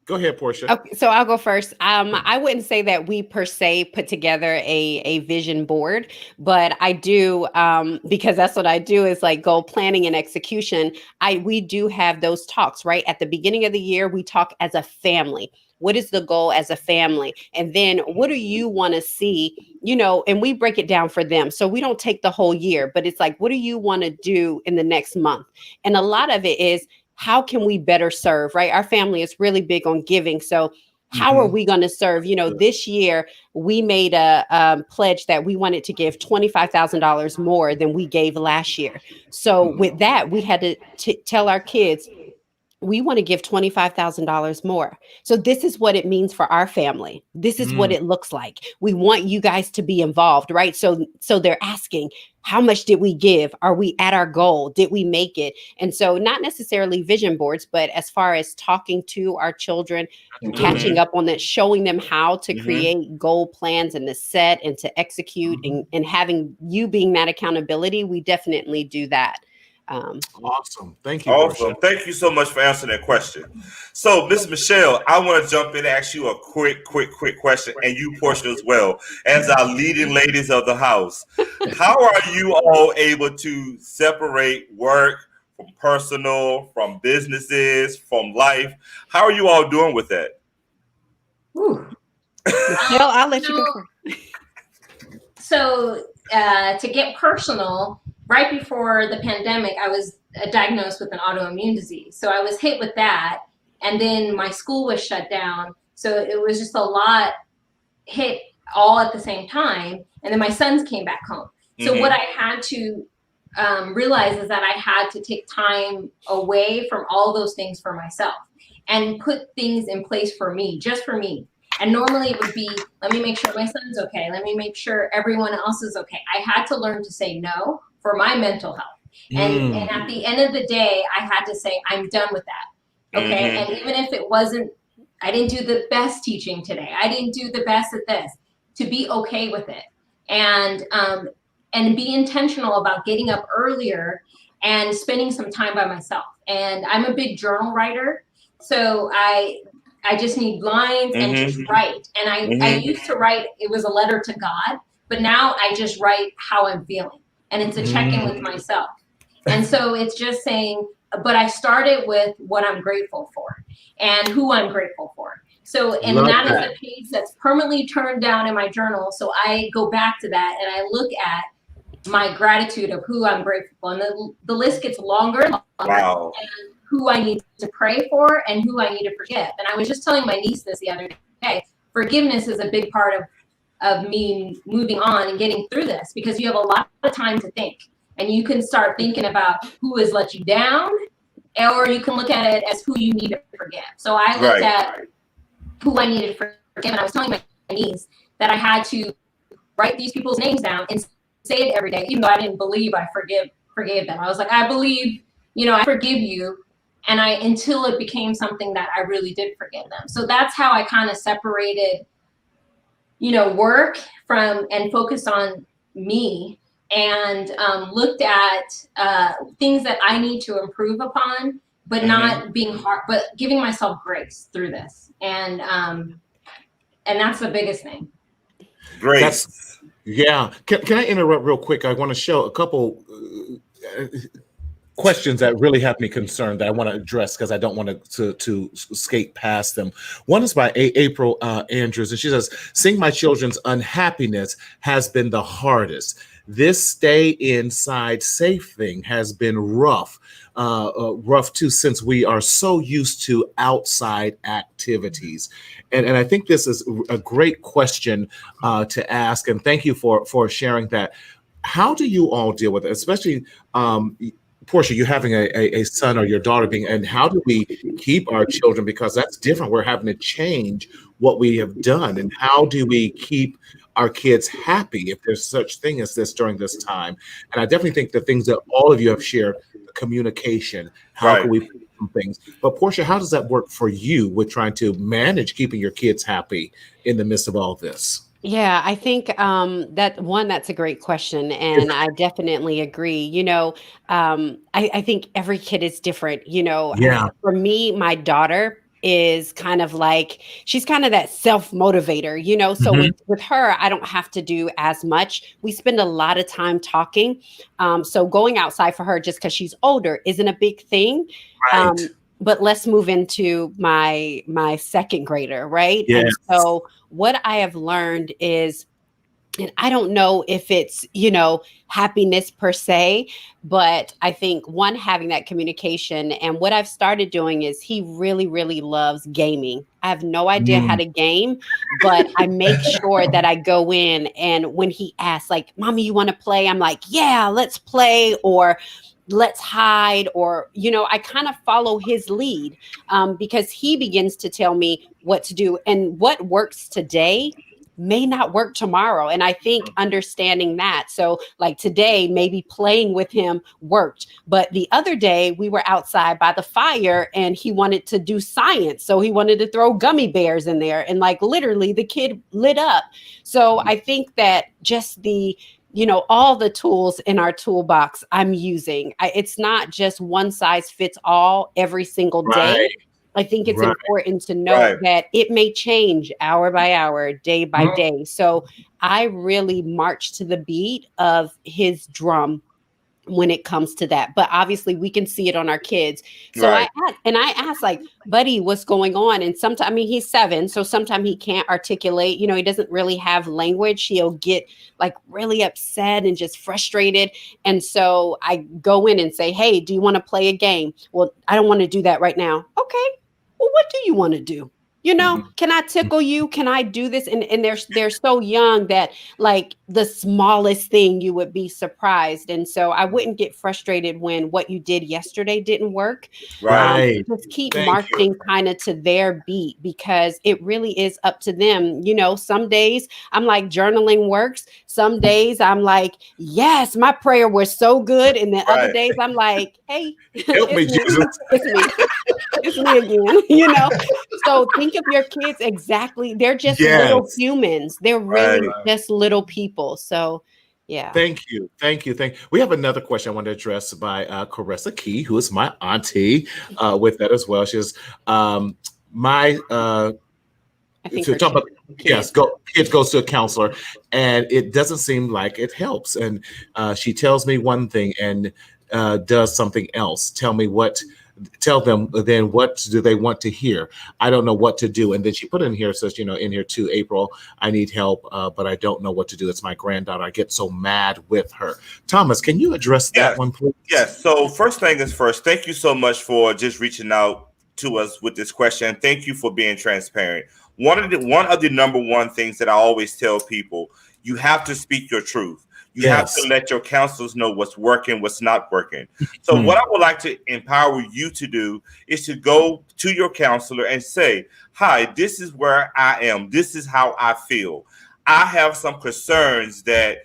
Go ahead, Portia. Okay, so I'll go first. I wouldn't say that we per se put together a vision board, but I do, because that's what I do is like goal planning and execution. We do have those talks, right? At the beginning of the year, we talk as a family. What is the goal as a family? And then what do you want to see, and we break it down for them. So we don't take the whole year, but it's like, what do you want to do in the next month? And a lot of it is, how can we better serve, right? Our family is really big on giving. So how are we going to serve? This year we made a pledge that we wanted to give $25,000 more than we gave last year. So with that, we had to tell our kids, we want to give $25,000 more. So this is what it means for our family. This is what it looks like. We want you guys to be involved, right? So they're asking, how much did we give? Are we at our goal? Did we make it? And so not necessarily vision boards, but as far as talking to our children, catching up on that, showing them how to create goal plans and to set and to execute and having you being that accountability, we definitely do that. Awesome. Thank you. Awesome. Portia. Thank you so much for answering that question. So, Miss Michelle, I want to jump in and ask you a quick question, and you, Portia, as well, as our leading ladies of the house. How are you all able to separate work from personal, from businesses, from life? How are you all doing with that? Michelle, I'll let you go first. So, to get personal, right before the pandemic, I was diagnosed with an autoimmune disease. So I was hit with that. And then my school was shut down. So it was just a lot hit all at the same time. And then my sons came back home. So what I had to realize is that I had to take time away from all those things for myself and put things in place for me, just for me. And normally it would be, let me make sure my son's okay. Let me make sure everyone else is okay. I had to learn to say no for my mental health. And at the end of the day, I had to say, I'm done with that. Okay. And even if it wasn't, I didn't do the best teaching today. I didn't do the best at this, to be okay with it. And be intentional about getting up earlier and spending some time by myself. And I'm a big journal writer. So I just need lines and just write. And I used to write, it was a letter to God, but now I just write how I'm feeling. And it's a check-in with myself. And so it's just saying, but I started with what I'm grateful for and who I'm grateful for. So, and that is a page that's permanently turned down in my journal. So I go back to that and I look at my gratitude of who I'm grateful for. And the list gets longer and longer. Wow. And who I need to pray for and who I need to forgive. And I was just telling my niece this the other day, forgiveness is a big part of me moving on and getting through this, because you have a lot of time to think and you can start thinking about who has let you down, or you can look at it as who you need to forgive. So I looked at who I needed to forgive, and I was telling my niece that I had to write these people's names down and say it every day, even though I didn't believe I forgave them. I was like, I believe, I forgive you. And until it became something that I really did forgive them. So that's how I kind of separated, work from and focused on me, and looked at things that I need to improve upon, but not being hard, but giving myself grace through this. And that's the biggest thing. Grace. Yeah. Can I interrupt real quick? I want to show a couple questions that really have me concerned that I want to address, because I don't want to skate past them. One is by April Andrews, and she says, seeing my children's unhappiness has been the hardest. This stay inside safe thing has been rough too, since we are so used to outside activities. And I think this is a great question to ask. And thank you for sharing that. How do you all deal with it, especially Portia, you having a son or your daughter and how do we keep our children, because that's different. We're having to change what we have done. And how do we keep our kids happy if there's such thing as this during this time? And I definitely think the things that all of you have shared, communication, how can we do some things? But Portia, how does that work for you with trying to manage keeping your kids happy in the midst of all this? Yeah, I think that's a great question. And I definitely agree. I think every kid is different. For me, my daughter, is kind of like, she's kind of that self-motivator, you know? So with her, I don't have to do as much. We spend a lot of time talking. So going outside for her, just because she's older, isn't a big thing. Right. But let's move into my second grader, right? Yes. And so what I have learned is, and I don't know if it's, you know, happiness per se, but I think one, having that communication. And what I've started doing is, he really, really loves gaming. I have no idea how to game, but I make sure that I go in, and when he asks, like, Mommy, you want to play? I'm like, yeah, let's play, or let's hide, or, you know, I kind of follow his lead, because he begins to tell me what to do, and what works today may not work tomorrow. And I think understanding that. So like today, maybe playing with him worked, but the other day we were outside by the fire and he wanted to do science. So he wanted to throw gummy bears in there, and like literally the kid lit up. So I think that just the, you know, all the tools in our toolbox I'm using, it's not just one size fits all every single day. Right. I think it's important to note that it may change hour by hour, day by day. So I really march to the beat of his drum when it comes to that. But obviously we can see it on our kids. So I asked like, buddy, what's going on? And sometimes, I mean, he's 7. So sometimes he can't articulate, you know, he doesn't really have language. He'll get like really upset and just frustrated. And so I go in and say, hey, do you want to play a game? Well, I don't want to do that right now. Okay. Well, what do you want to do? You know, can I tickle you? Can I do this? And they're so young that like the smallest thing you would be surprised. And so I wouldn't get frustrated when what you did yesterday didn't work. Right. Just keep marching kind of to their beat, because it really is up to them. You know, some days I'm like, journaling works. Some days I'm like, yes, my prayer was so good. And then other days I'm like, hey, help me, Jesus. It's me again, you know? So think of your kids exactly. They're just little humans. They're really just little people. So, yeah. Thank you. We have another question I want to address by Caressa Key, who is my auntie, with that as well. She's my I think talk about, kids goes to a counselor, and it doesn't seem like it helps. And she tells me one thing and does something else. Tell them then what do they want to hear? I don't know what to do. And then she put in here, says, you know, in here too, April, I need help, but I don't know what to do. It's my granddaughter. I get so mad with her. Thomas, can you address that one, please? Yes. So first thing is first, thank you so much for just reaching out to us with this question. Thank you for being transparent. One of the number one things that I always tell people, you have to speak your truth. You have to let your counselors know what's working, what's not working. So what I would like to empower you to do is to go to your counselor and say, hi, this is where I am. This is how I feel. I have some concerns that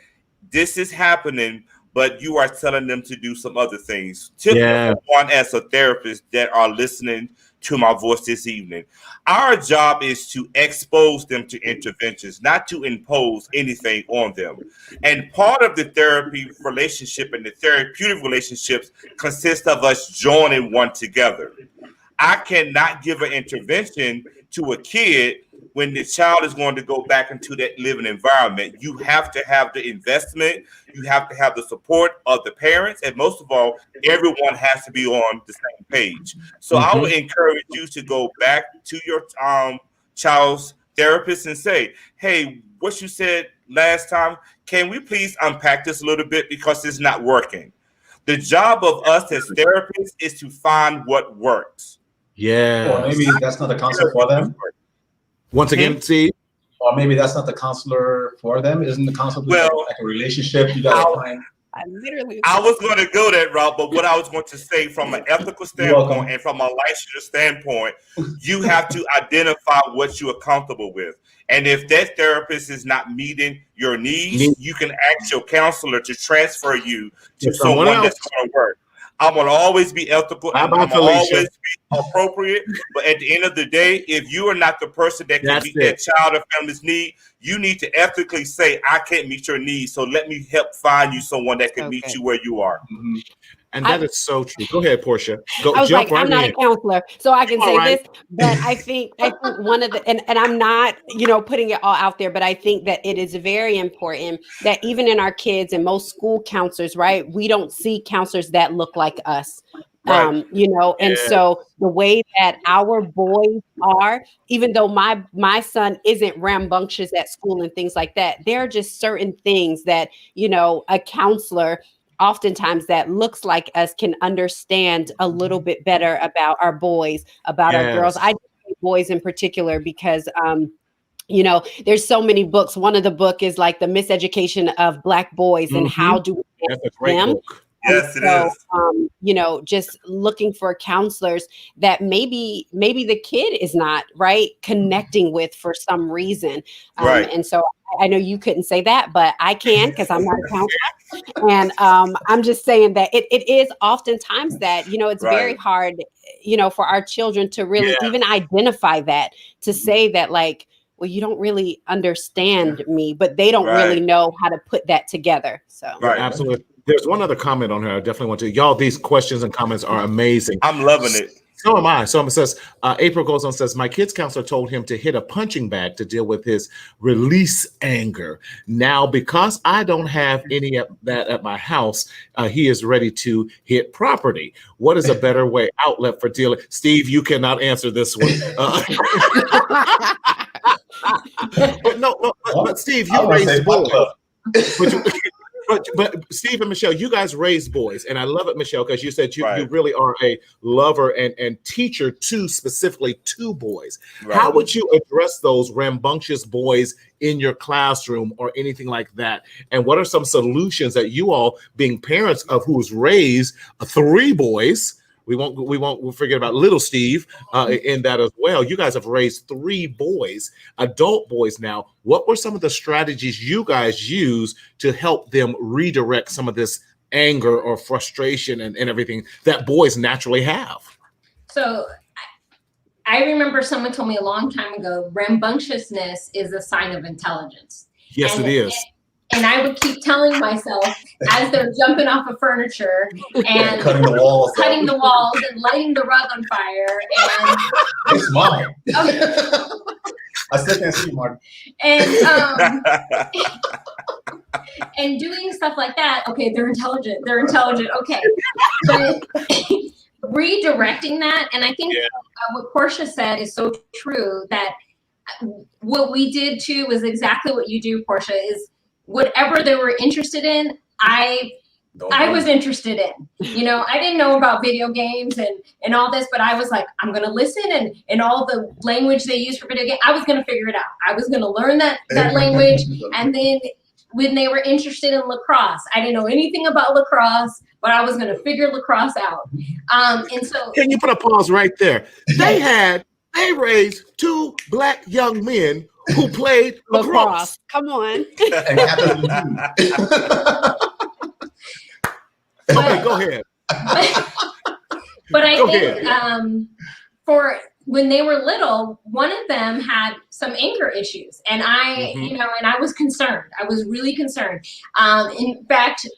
this is happening, but you are telling them to do some other things. Typically, one as a therapist that are listening to my voice this evening, our job is to expose them to interventions, not to impose anything on them. And part of the therapy relationship and the therapeutic relationships consists of us joining one together. I cannot give an intervention to a kid when the child is going to go back into that living environment. You have to have the investment. You have to have the support of the parents. And most of all, everyone has to be on the same page. So I would encourage you to go back to your child's therapist and say, hey, what you said last time, can we please unpack this a little bit, because it's not working. The job of us as therapists is to find what works. Yeah. Or maybe that's not the counselor for them. Once again, see. Or maybe that's not the counselor for them. Isn't the counselor like a relationship? You gotta find. I was going to go that route, but what I was going to say from an ethical standpoint and from a licensure standpoint, you have to identify what you are comfortable with. And if that therapist is not meeting your needs, you can ask your counselor to transfer you to someone that's going to work. I'm going to always be ethical. I'm going to always be appropriate. But at the end of the day, if you are not the person that can meet that child or family's need, you need to ethically say, I can't meet your needs, so let me help find you someone that can meet you where you are. Mm-hmm. And that is so true. Go ahead, Portia. Go. I was jump like, I'm not a counselor, so I can say this, but I think one of the, and I'm not, putting it all out there, but I think that it is very important that even in our kids and most school counselors, right, we don't see counselors that look like us. Right. And so the way that our boys are, even though my son isn't rambunctious at school and things like that, there are just certain things that, a counselor oftentimes that looks like us can understand a little bit better about our boys, about our girls. I say boys in particular because there's so many books. One of the book is like the miseducation of Black boys and how do we That's a great book. Yes, it is. Just looking for counselors that maybe the kid is not connecting with for some reason. And so I know you couldn't say that, but I can because I'm not a counselor. And I'm just saying that it is oftentimes that, it's very hard, for our children to really even identify that, to say that like, well, you don't really understand me, but they don't really know how to put that together. So absolutely. There's one other comment on here I definitely want to. Y'all, these questions and comments are amazing. I'm loving it. So am I. So it says, April goes on, says, my kid's counselor told him to hit a punching bag to deal with his release anger. Now, because I don't have any of that at my house, he is ready to hit property. What is a better way outlet for dealing? Steve, you cannot answer this one. But Steve, you raised boys. But Steve and Michelle, you guys raised boys, and I love it, Michelle, because you said you really are a lover and teacher to specifically to boys. How would you address those rambunctious boys in your classroom or anything like that? And what are some solutions that you all, being parents of who's raised 3 boys, we'll forget about little Steve in that as well. You guys have raised 3 boys, adult boys now. What were some of the strategies you guys use to help them redirect some of this anger or frustration and everything that boys naturally have? So I remember someone told me a long time ago, rambunctiousness is a sign of intelligence. Yes, it is. And I would keep telling myself as they're jumping off of furniture and cutting the walls and lighting the rug on fire. And it's mine. I still can't see Mark. And doing stuff like that. Okay, they're intelligent. Okay, but redirecting that, and I think what Portia said is so true. That what we did too was exactly what you do, Portia. Is whatever they were interested in, I was interested in. I didn't know about video games and all this, but I was like, I'm going to listen and all the language they use for video games, I was going to figure it out. I was going to learn that language. And then when they were interested in lacrosse, I didn't know anything about lacrosse, but I was going to figure lacrosse out. And so, can you put a pause right there? They raised 2 Black young men who played lacrosse. Come on. Okay, go ahead. But I think for when they were little, one of them had some anger issues, and I was concerned. I was really concerned. In fact,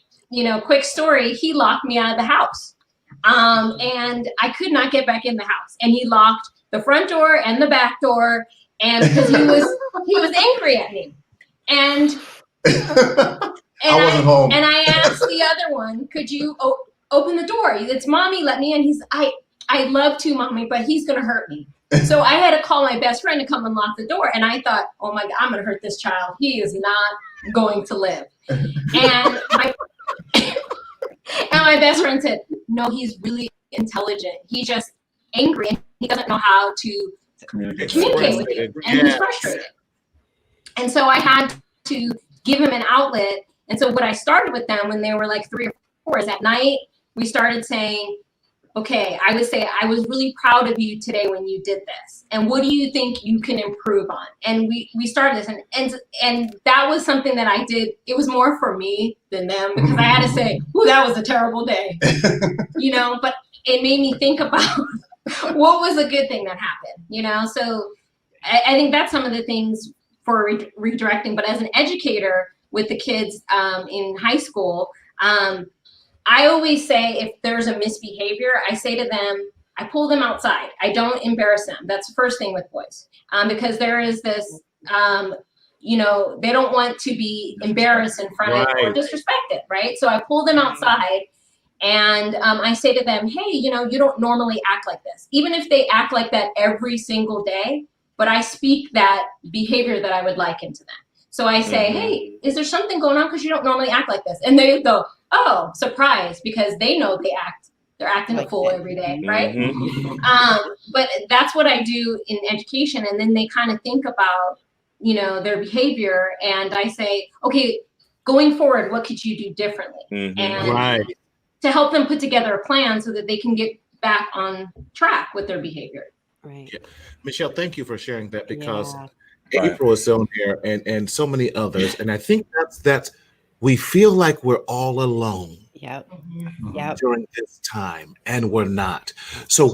quick story, he locked me out of the house, and I could not get back in the house, and he locked the front door and the back door. And because he was angry at me, and I wasn't home. And I asked the other one, "Could you open the door? It's mommy, let me in." I love to, mommy, but he's gonna hurt me. So I had to call my best friend to come and lock the door. And I thought, oh my God, I'm gonna hurt this child. He is not going to live. And my best friend said, no, he's really intelligent. He's just angry and he doesn't know how to communicate with you, and he's frustrated. And so I had to give him an outlet. And so what I started with them when they were like 3 or 4 is at night, we started saying, okay, I would say, I was really proud of you today when you did this. And what do you think you can improve on? And we started this, and that was something that I did. It was more for me than them, because I had to say, ooh, that was a terrible day, but it made me think about what was a good thing that happened, So I think that's some of the things for redirecting. But as an educator with the kids in high school, I always say if there's a misbehavior, I say to them, I pull them outside. I don't embarrass them. That's the first thing with boys, because there is this, you know, they don't want to be embarrassed in front of or disrespected, right? So I pull them outside and I say to them, hey, you know, you don't normally act like this. Even if they act like that every single day, but I speak that behavior that I would like into them. So I say, hey, is there something going on? Because you don't normally act like this. And they go, oh, surprise, because they know they're acting a fool every day, right? But that's what I do in education. And then they kind of think about, you know, their behavior. And I say, okay, going forward, what could you do differently? And to help them put together a plan so that they can get back on track with their behavior. Right. Yeah. Michelle, thank you for sharing that, because April is on here and so many others. And I think that's we feel like we're all alone. During this time, and we're not. So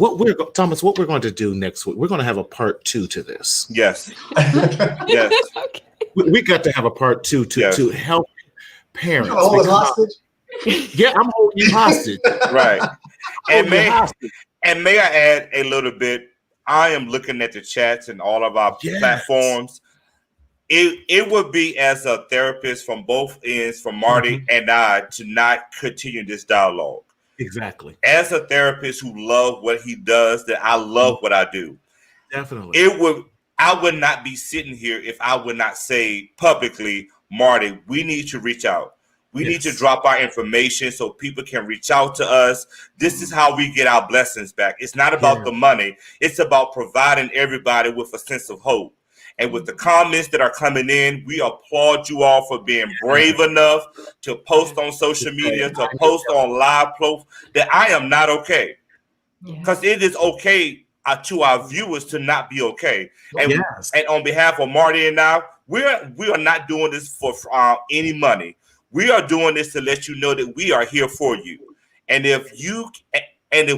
Thomas, what we're going to do next week, we're going to have a part 2 to this. Yes. Yes. Okay. We got to have a part 2 to help parents. Hold us hostage? Yeah, I'm holding you hostage. Right. And may I add a little bit? I am looking at the chats and all of our platforms. It would be, as a therapist from both ends, from Marty and I, to not continue this dialogue. Exactly. As a therapist who loves what he does, that I love what I do. Definitely. I would not be sitting here if I would not say publicly, Marty, we need to reach out. We need to drop our information so people can reach out to us. This is how we get our blessings back. It's not about the money. It's about providing everybody with a sense of hope. And with the comments that are coming in, we applaud you all for being brave enough to post on social media, to post on live posts that I am not okay. Because it is okay to our viewers to not be okay. And, and on behalf of Marty and I, we are not doing this for any money. We are doing this to let you know that we are here for you. And if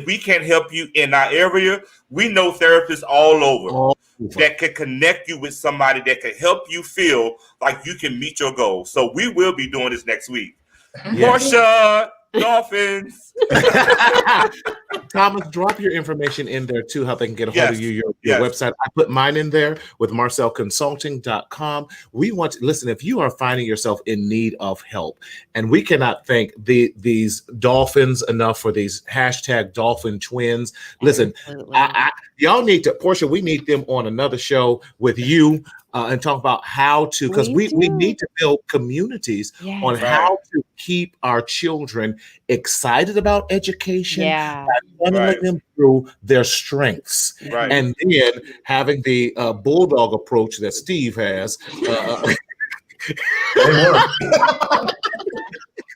we can't help you in our area, we know therapists all over that can connect you with somebody that can help you feel like you can meet your goals. So we will be doing this next week. Portia, Dolphins. Thomas, drop your information in there too, how they can get a hold of you, your website. I put mine in there with marcelconsulting.com. We want to listen. If you are finding yourself in need of help, and we cannot thank these dolphins enough for these hashtag dolphin twins. Listen, y'all need to, Portia, we need them on another show with you and talk about how to, because we need to build communities on how to keep our children excited about education, funneling them through their strengths, and then having the bulldog approach that Steve has.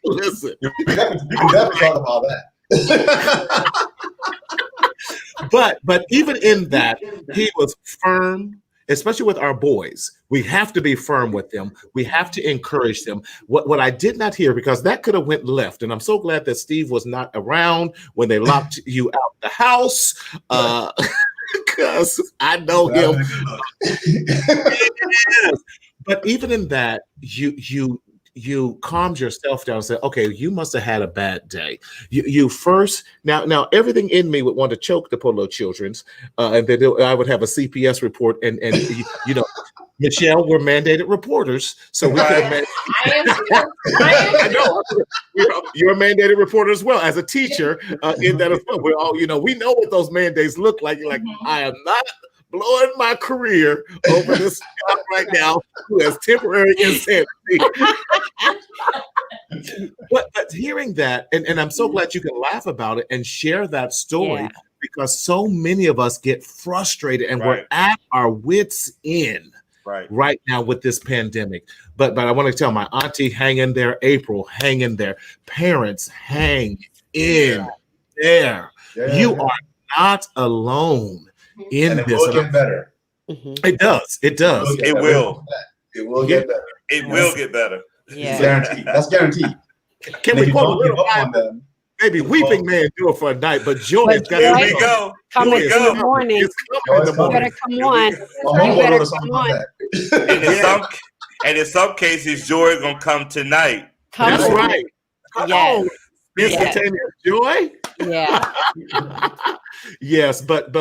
Listen, you can definitely talk about that. But even in that, he was firm. Especially with our boys, we have to be firm with them. We have to encourage them. What I did not hear, because that could have went left, and I'm so glad that Steve was not around when they locked you out the house, because I know him. But even in that, you calmed yourself down and said, okay, you must have had a bad day. You first, now everything in me would want to choke the Polo Children's, and then I would have a CPS report, and you know, Michelle, we're mandated reporters, so we can. I know you're a mandated reporter as well as a teacher in that as well. We're all, you know, we know what those mandates look like. You're like, I am not blowing my career over this guy right now who has temporary insanity. but hearing that, and I'm so glad you can laugh about it and share that story, because so many of us get frustrated and we're at our wits' end right now with this pandemic. But I want to tell my auntie, hang in there. April, hang in there. Parents, hang in there. You are not alone in this. It will get better. It does. It does. It will. It will get better. It will get better. Yeah. Guaranteed. That's guaranteed. Can we quote a little Bible? Maybe weeping may endure for a night, but joy is Here we go. Coming in the morning. You better come on. You better come on. And in some cases, joy gonna come tonight. That's right. Yes. Instantaneous joy. Yeah. Yes, but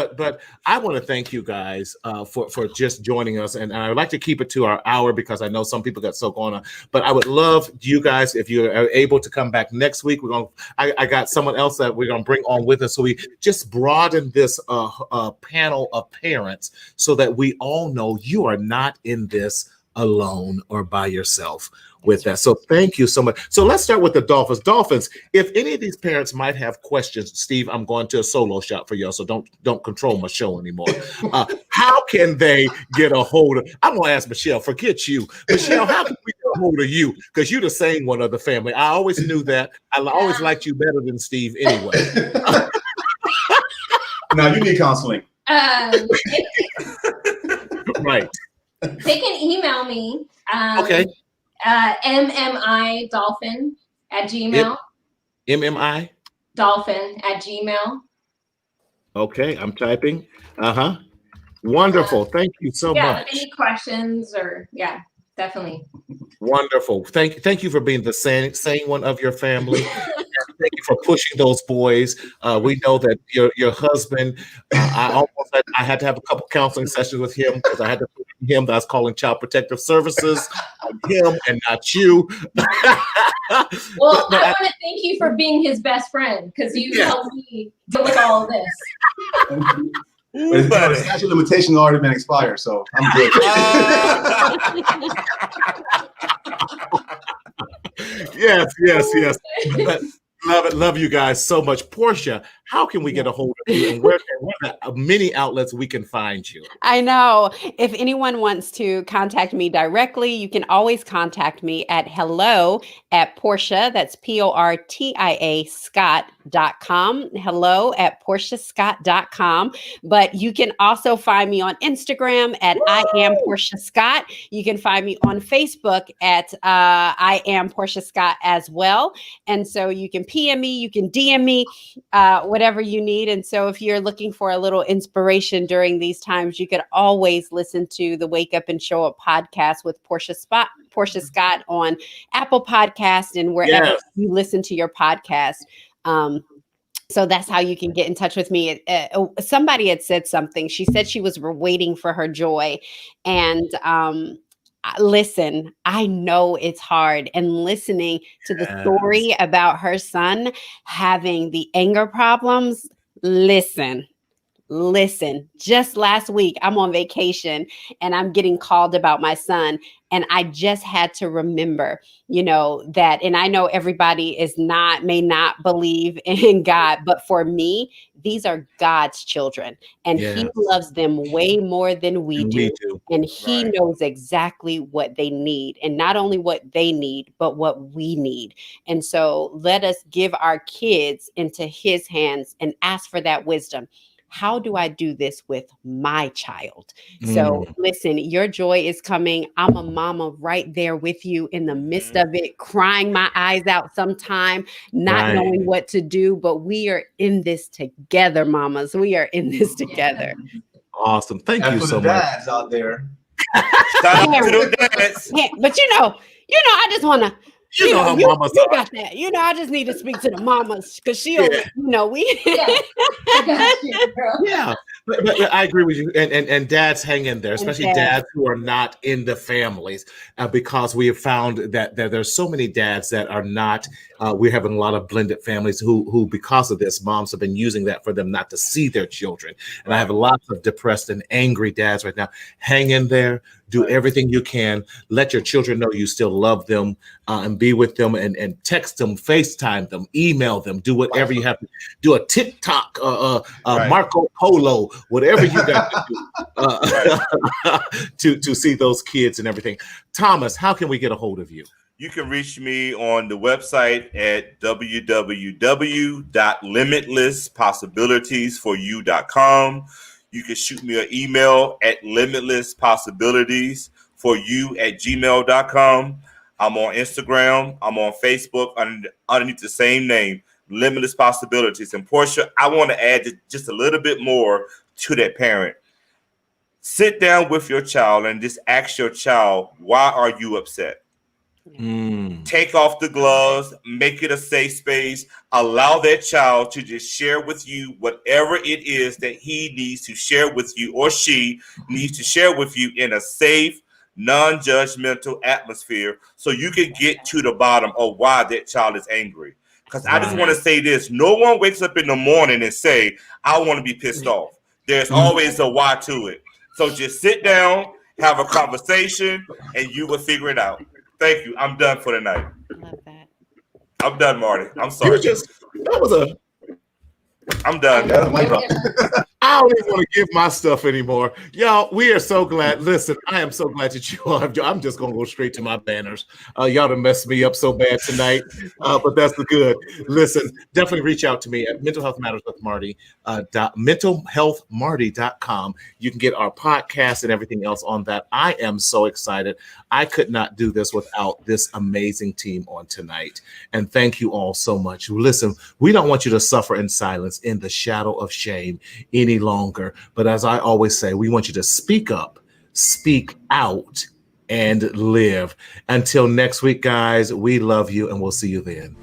I want to thank you guys for just joining us, and I would like to keep it to our hour because I know some people got so going on. But I would love you guys if you are able to come back next week. I got someone else that we're gonna bring on with us, so we just broaden this panel of parents so that we all know you are not in this alone or by yourself with that. So thank you so much. So let's start with the Dolphins. Dolphins, if any of these parents might have questions, Steve, I'm going to a solo shot for y'all, so don't control my show anymore. How can they get a hold of, I'm gonna ask Michelle, forget you. Michelle, how can we get a hold of you? Because you're the same one of the family. I always knew that. I always liked you better than Steve anyway. Now you need counseling. Right. They can email me. Okay. MMIDolphin@gmail. MMI? Dolphin@gmail. Okay, I'm typing. Wonderful. Thank you so much. Any questions or definitely. Wonderful. Thank you for being the sane one of your family. Thank you for pushing those boys. We know that your husband, I had to have a couple counseling sessions with him because I had to put him that I was calling Child Protective Services on him and not you. Well, I want to thank you for being his best friend because you helped me deal with all of this. But the statute of limitation already been expired, so I'm good. Yes. Love you guys so much. Portia, how can we get a hold of you, and where are the many outlets we can find you? I know. If anyone wants to contact me directly, you can always contact me at hello@Portia, that's PORTIA Scott.com. hello@PortiaScott.com. But you can also find me on Instagram at I am Portia Scott. You can find me on Facebook at I am Portia Scott as well. And so you can PM me, you can DM me, whatever you need. And so if you're looking for a little inspiration during these times, you could always listen to the Wake Up and Show Up podcast with Portia Scott on Apple Podcast and wherever you listen to your podcast. So that's how you can get in touch with me. Somebody had said something. She said she was waiting for her joy. And listen, I know it's hard. And listening to the story about her son having the anger problems, listen, just last week, I'm on vacation and I'm getting called about my son. And I just had to remember, that, and I know everybody may not believe in God, but for me, these are God's children and he loves them way more than we do. And he knows exactly what they need, and not only what they need, but what we need. And so let us give our kids into his hands and ask for that wisdom. How do I do this with my child? So listen, your joy is coming. I'm a mama right there with you in the midst of it, crying my eyes out sometime, not knowing what to do, but we are in this together, mamas. We are in this together. Awesome. Thank you so much. Dads out there. Shout out to the dads. But I just want to, you know how mamas you got that. I just need to speak to the mamas because she'll, we. But I agree with you. And dads hang in there, especially dads who are not in the families, because we have found that there's so many dads that are not. We're having a lot of blended families who, because of this, moms have been using that for them not to see their children. And I have lots of depressed and angry dads right now. Hang in there. Do everything you can. Let your children know you still love them, and be with them, and text them, FaceTime them, email them, do whatever you have to do. A TikTok, Marco Polo, whatever you got to do to see those kids and everything. Thomas, how can we get a hold of you? You can reach me on the website at www.limitlesspossibilitiesforyou.com. You can shoot me an email at limitlesspossibilitiesforyou@gmail.com. I'm on Instagram. I'm on Facebook underneath the same name, Limitless Possibilities. And Portia, I want to add just a little bit more to that parent. Sit down with your child and just ask your child, why are you upset? Take off the gloves, make it a safe space, allow that child to just share with you whatever it is that he needs to share with you, or she needs to share with you in a safe, non-judgmental atmosphere, so you can get to the bottom of why that child is angry. Because I just want to say this: no one wakes up in the morning and say, I want to be pissed off. There's always a why to it. So just sit down, have a conversation, and you will figure it out. Thank you. I'm done for the night. Love that. I'm done, Marty. I'm sorry. I'm done. I don't even want to give my stuff anymore. Y'all, we are so glad. Listen, I am so glad that you all have. I'm just going to go straight to my banners. Y'all done messed me up so bad tonight, but that's the good. Listen, definitely reach out to me at Mental Health Matters with Marty, mentalhealthmarty.com. You can get our podcast and everything else on that. I am so excited. I could not do this without this amazing team on tonight. And thank you all so much. Listen, we don't want you to suffer in silence, in the shadow of shame any longer. But as I always say, we want you to speak up, speak out, and live. Until next week, guys, we love you and we'll see you then.